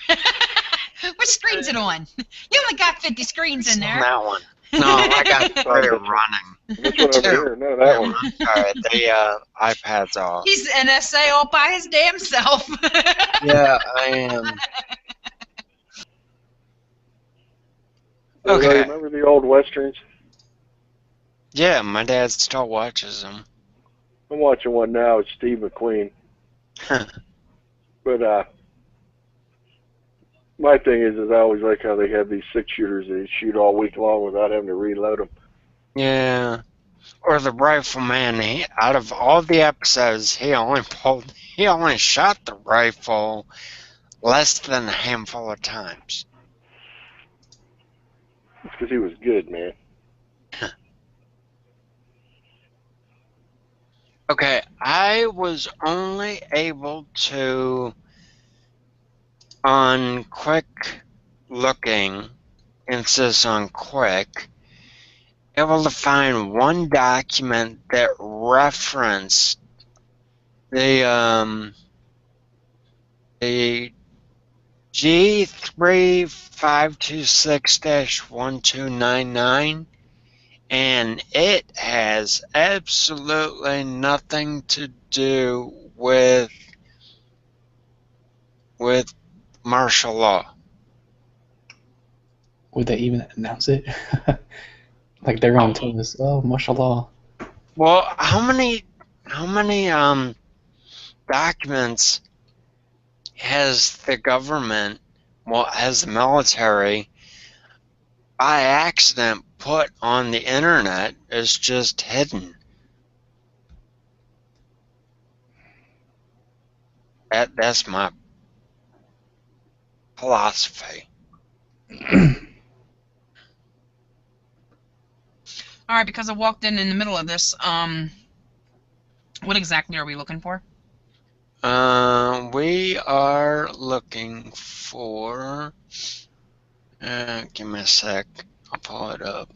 Which screen's it on? You only got 50 screens in there. that one. No, I got 3 running. This one over here. No, that one. Alright, the iPad's off. He's NSA all by his damn self. Yeah, I am. Oh, Okay. Remember the old westerns? Yeah, my dad still watches them. I'm watching one now. It's Steve McQueen. But my thing is I always like how they have these 6-shooters that they shoot all week long without having to reload them. Yeah. Or the rifleman, out of all the episodes, he only shot the rifle less than a handful of times. It's because he was good, man. Okay, I was only able to, on quick looking, emphasis on quick, able to find one document that referenced the G3526-1299, and it has absolutely nothing to do with martial law. Would they even announce it? Like they're going to tell us, oh, martial law. Well, how many documents has the government, has the military, by accident put on the internet is just hidden? That's my philosophy. All right, because I walked in the middle of this, what exactly are we looking for? We are looking for. Give me a sec. I'll pull it up.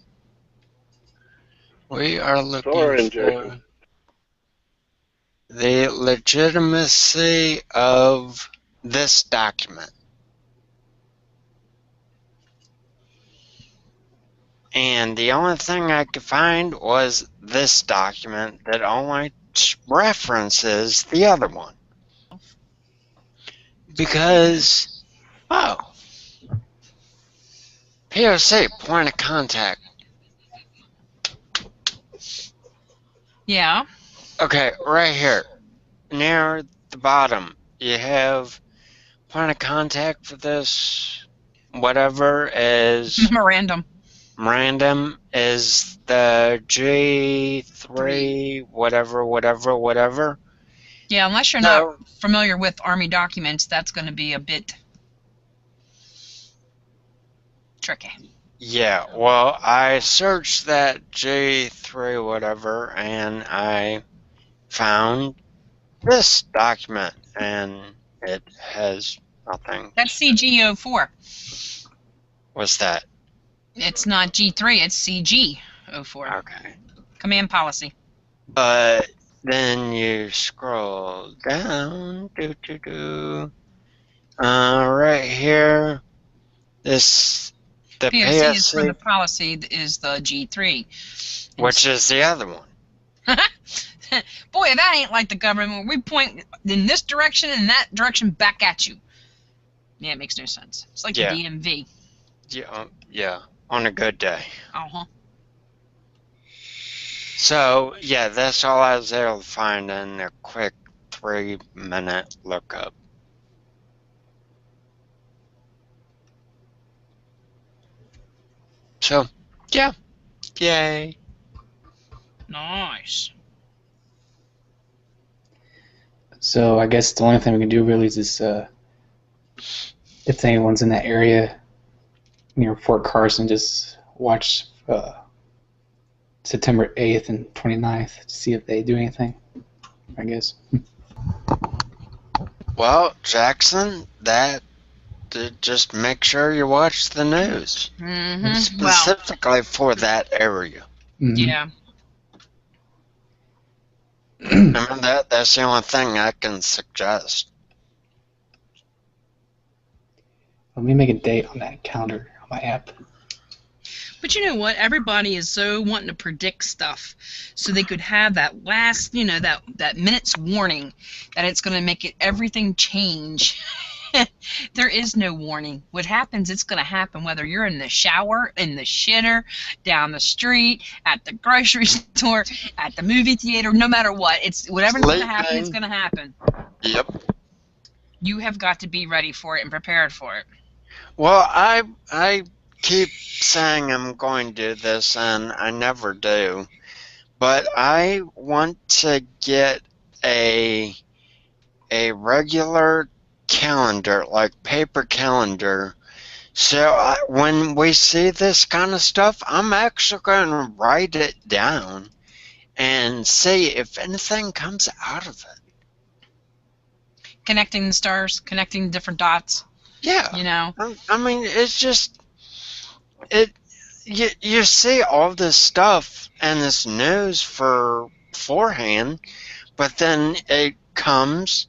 We are looking Solar for injection. the legitimacy of this document. And the only thing I could find was this document that only references the other one. Because, oh, POC, point of contact. Yeah. Okay, right here, near the bottom, you have point of contact for this. Whatever is Memorandum. random is the G3, whatever. Yeah, unless you're not So, familiar with Army documents, that's going to be a bit tricky. yeah, well, I searched that G3 whatever, and I found this document, and it has nothing. That's CG04. What's that? It's not G3, it's CG04. Okay. Command policy. But then you scroll down, right here, the POC is for the PSC, policy is the G3. which is the other one. Boy, that ain't like the government. We point in this direction and that direction back at you. Yeah, it makes no sense. It's like Yeah. the DMV. Yeah, on a good day. Uh-huh. So, yeah, that's all I was able to find in a quick 3-minute lookup. So, yeah, yay. Nice. So I guess the only thing we can do really is just, if anyone's in that area near Fort Carson, just watch September 8th and 29th to see if they do anything, I guess. Well, Jackson, just make sure you watch the news. Mm-hmm. Well, Specifically for that area. Mhm. yeah. I mean, that's the only thing I can suggest. Let me make a date on that calendar on my app. But you know what? Everybody is so wanting to predict stuff, so they could have that last, that minute's warning that it's going to make everything change. There is no warning. What happens, it's going to happen whether you're in the shower, in the shitter, down the street, at the grocery store, at the movie theater, no matter what. It's whatever's going to happen, it's going to happen. Yep. You have got to be ready for it and prepared for it. Well, I keep saying I'm going to do this, and I never do. But I want to get a regular calendar, like paper calendar. So when we see this kind of stuff, I'm actually going to write it down and see if anything comes out of it. Connecting the stars, connecting different dots. Yeah. I mean, it's just you see all this stuff and this news beforehand, but then it comes.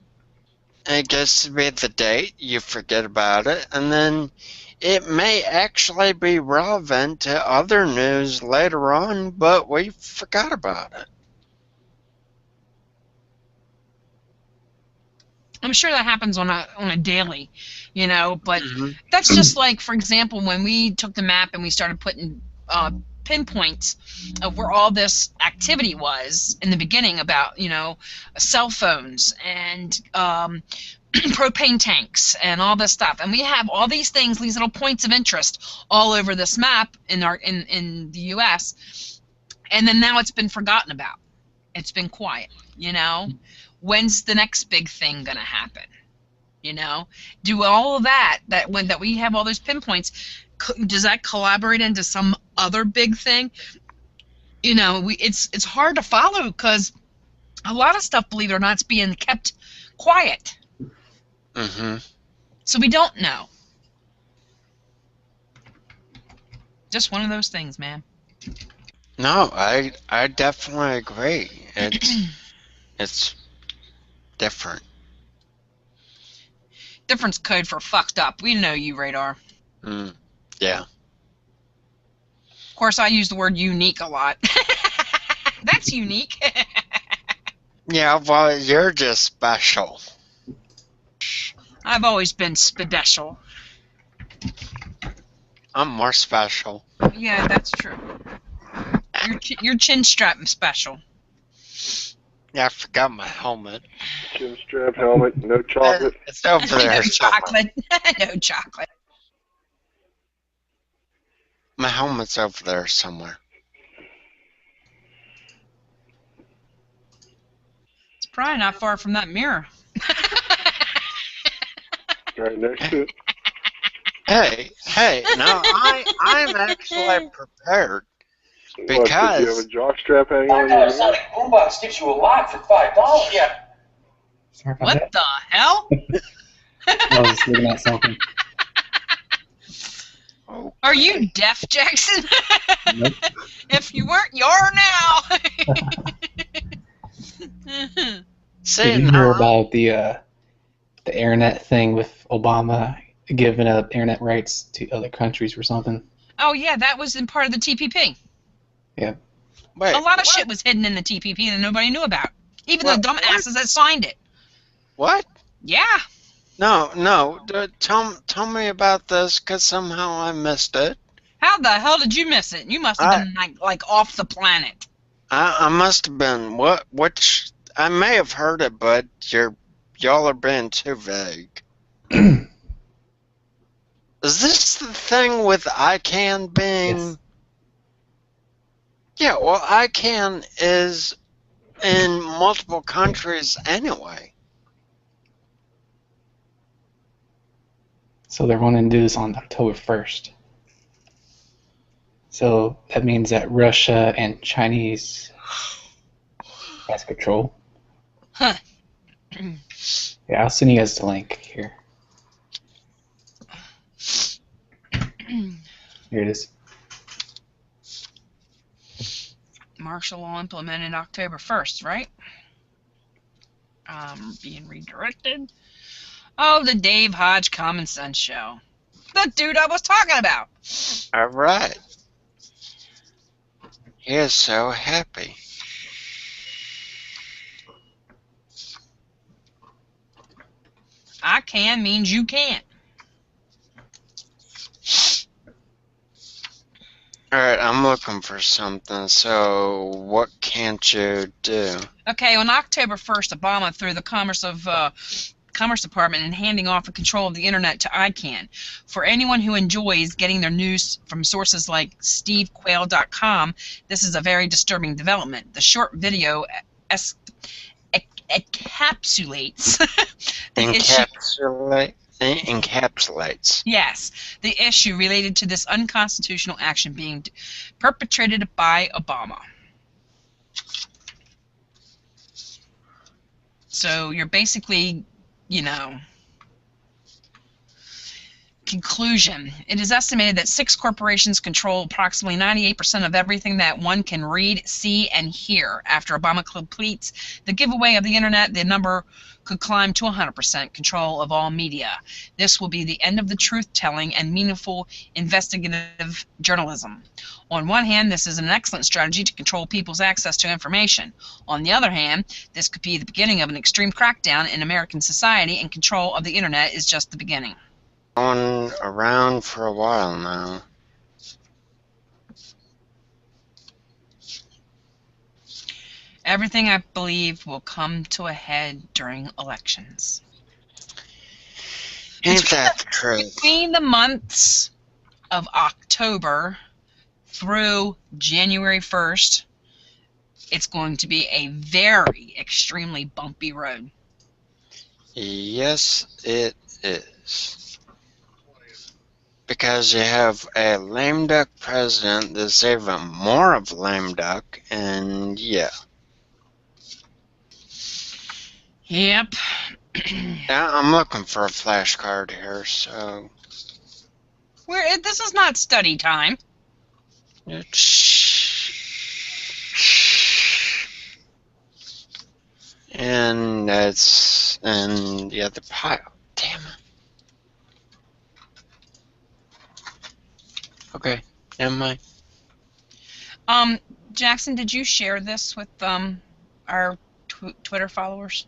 It gets to be the date, you forget about it, and then it may actually be relevant to other news later on, but we forgot about it. I'm sure that happens on a daily, but Mhm. that's just like, for example, when we took the map and we started putting pinpoints of where all this activity was in the beginning about, cell phones and propane tanks and all this stuff, and we have all these things, these little points of interest all over this map in the U.S., and then now it's been forgotten about. It's been quiet. When's the next big thing gonna happen? Do all of that we have all those pinpoints, does that collaborate into some other big thing? It's hard to follow because a lot of stuff, believe it or not, is being kept quiet. Mm-hmm. So we don't know. Just one of those things, man. No, I definitely agree. It's different. Difference code for fucked up. We know you, Radar. Yeah. Of course, I use the word unique a lot. That's unique. Yeah, well, you're just special. I've always been special. I'm more special. Yeah, that's true. Your chin strap is special. Yeah, I forgot my helmet. Chin strap, helmet, no chocolate. It's over there No somewhere. chocolate. No chocolate. My helmet's over there somewhere. It's probably not far from that mirror. Right next to it. Hey, now I'm actually prepared. What, did you have Because a jock strap hanging on your $5 neck? Sonic Boombox gives you a lot for $5. Yeah. Sorry about What that. the hell? I was just looking at something. Are you deaf, Jackson? Nope. If you weren't, you are now. see Did you hear now, about the internet thing with Obama giving up internet rights to other countries or something? Oh yeah, that was in part of the TPP. wait, A lot of shit was hidden in the TPP that nobody knew about. Even What? the dumbasses that signed it. what? Yeah. No, tell me about this, because somehow I missed it. How the hell did you miss it? You must have been like off the planet. I must have been, I may have heard it, but y'all are being too vague. Is this the thing with ICANN being... Yes. Yeah, well, ICANN is in multiple countries anyway. So they're wanting to do this on October 1st. So that means that Russia and Chinese has control. Huh. Yeah, I'll send you guys the link here. Here it is. Martial law implemented October 1st, right? Being redirected. Oh, the Dave Hodge Common Sense Show. The dude I was talking about. All right. He is so happy. I can means you can't. Alright, I'm looking for something, so what can't you do? Okay, on October 1st, Obama, through the Commerce Department, and handing off the control of the internet to ICANN. For anyone who enjoys getting their news from sources like stevequail.com, this is a very disturbing development. The short video encapsulates the issue. Encapsulates. Yes, the issue related to this unconstitutional action being perpetrated by Obama. So you're basically, conclusion. It is estimated that 6 corporations control approximately 98% of everything that one can read, see, and hear. After Obama completes the giveaway of the internet, the number could climb to 100% control of all media. This will be the end of the truth-telling and meaningful investigative journalism. On one hand, this is an excellent strategy to control people's access to information. On the other hand, this could be the beginning of an extreme crackdown in American society, and control of the internet is just the beginning. Going around for a while now. Everything, I believe, will come to a head during elections. Ain't that the truth? Between the months of October through January 1st, it's going to be a very extremely bumpy road. Yes, it is. Because you have a lame duck president that's even more of a lame duck, and yeah. Yep. Yeah, I'm looking for a flashcard here, so... This is not study time. And that's in the other pile. Damn it. Okay, never mind. Jackson, did you share this with our Twitter followers?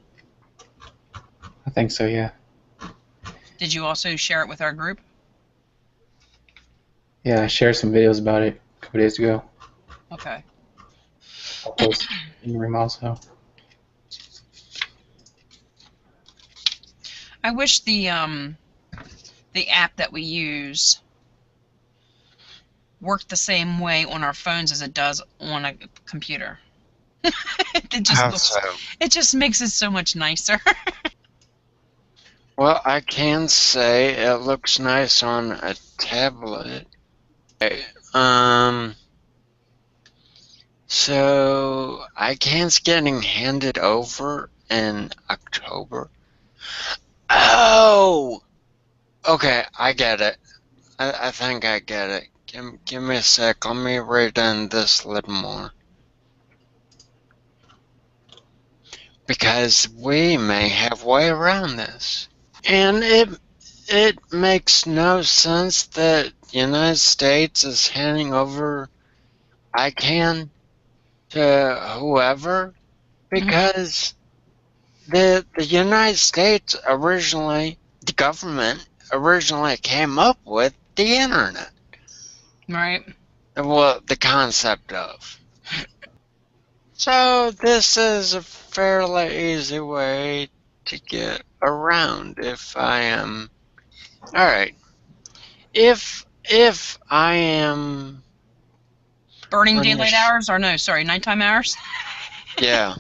I think so, yeah. Did you also share it with our group? Yeah, I shared some videos about it a couple days ago. Okay. I'll post in the room also. I wish the app that we use worked the same way on our phones as it does on a computer. How so? It just makes it so much nicer. Well, I can say it looks nice on a tablet. Okay, so ICANN's getting handed over in October. Oh! Okay, I get it. I think I get it. Give me a sec. Let me read in this a little more. Because we may have way around this. And it makes no sense that the United States is handing over ICANN to whoever, because the United States originally, the government originally came up with the internet. Right. Well, the concept of. So this is a fairly easy way to get around if I am. Alright. If I am Burning daylight hours, or no, sorry, nighttime hours? Yeah.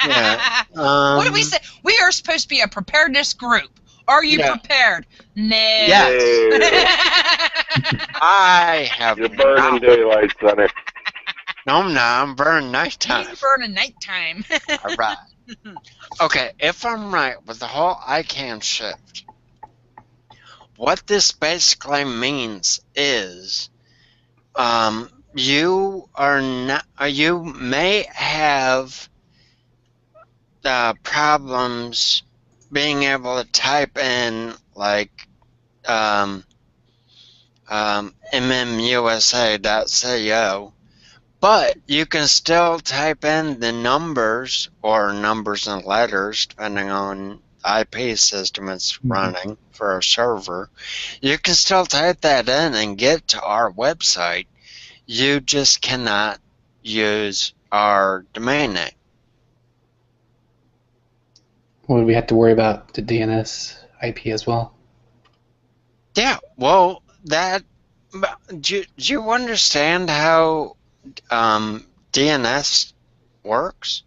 Yeah. What did we say? We are supposed to be a preparedness group. Are you prepared? No. Yes. I have. You're burning daylight, sonny. No, I'm not. I'm burning nighttime. He's burning nighttime. All right. Okay, if I'm right with the whole ICANN shift, what this basically means is, you are not. You may have problems being able to type in like mmusa.co, but you can still type in the numbers or numbers and letters depending on IP system it's running for a server. You can still type that in and get to our website. You just cannot use our domain name. Would we have to worry about the DNS IP as well? Yeah, well, do you understand how DNS works?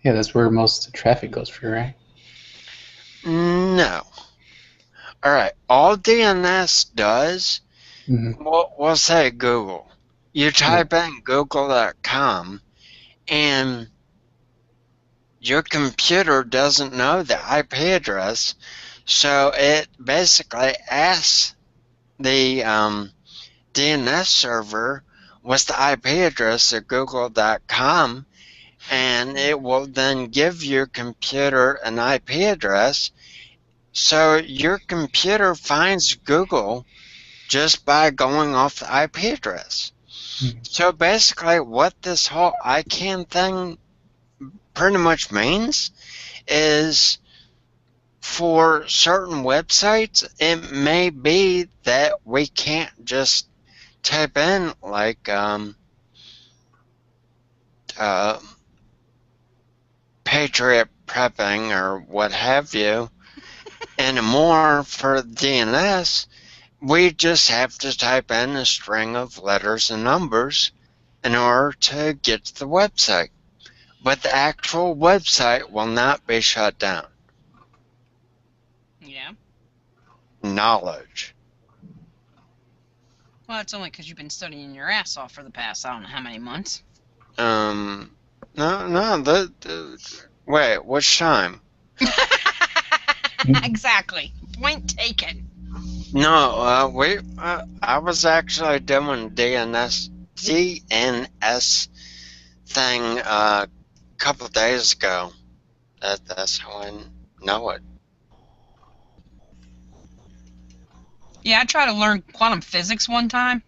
Yeah, that's where most of the traffic goes through, right? No. All right, all DNS does, we'll say Google. You type in google.com, and your computer doesn't know the IP address, so it basically asks the DNS server what's the IP address of google.com, and it will then give your computer an IP address. So your computer finds Google just by going off the IP address. So basically what this whole ICANN thing pretty much means is, for certain websites, it may be that we can't just type in like Patriot prepping or what have you anymore for DNS. We just have to type in a string of letters and numbers in order to get to the website. But the actual website will not be shut down. Yeah. Knowledge. Well, it's only because you've been studying your ass off for the past, I don't know how many months. No, wait, which time? Exactly. Point taken. No, I was actually doing DNS thing a couple of days ago. That's how I know it. Yeah, I tried to learn quantum physics one time.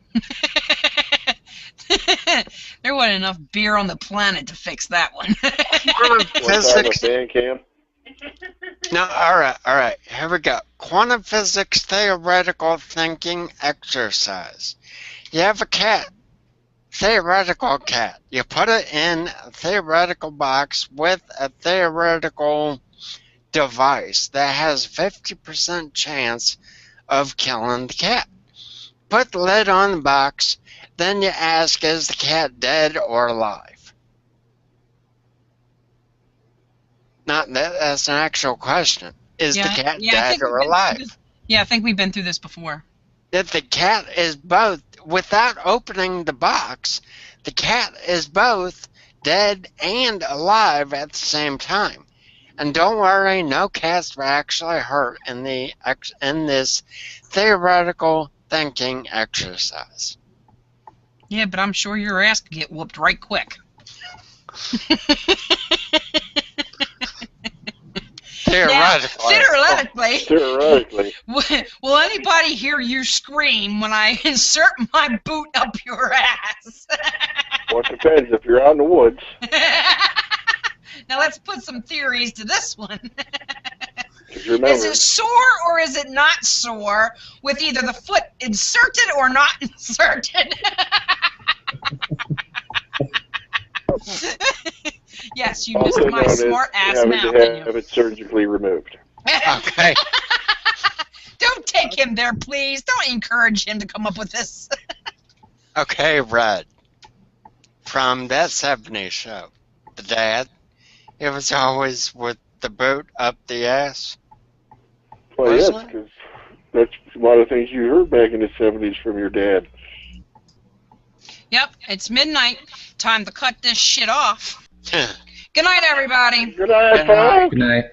There wasn't enough beer on the planet to fix that one. Quantum physics. Fan cam? No, all right. Here we go. Quantum physics theoretical thinking exercise. You have a cat. Theoretical cat. You put it in a theoretical box with a theoretical device that has 50% chance of killing the cat. Put the lid on the box, then you ask, is the cat dead or alive? Not that, that's an actual question. Is the cat dead or alive? Yeah, I think we've been through this before. If the cat is both, without opening the box, the cat is both dead and alive at the same time. And don't worry, no cats were actually hurt in this theoretical thinking exercise. Yeah, but I'm sure your ass could get whooped right quick. Theoretically. Now, Theoretically. Will anybody hear you scream when I insert my boot up your ass? Well, it depends. If you're out in the woods. Now let's put some theories to this one. Remember, is it sore or is it not sore with either the foot inserted or not inserted? Yes, you missed my smart ass mouth. Have it surgically removed. Okay. Don't take him there, please. Don't encourage him to come up with this. Okay, Red. From that 70s show, the dad, it was always with the boot up the ass. Well, yes, because that's a lot of things you heard back in the 70s from your dad. Yep, it's midnight. Time to cut this shit off. Good night, everybody. Good night, folks. Good night.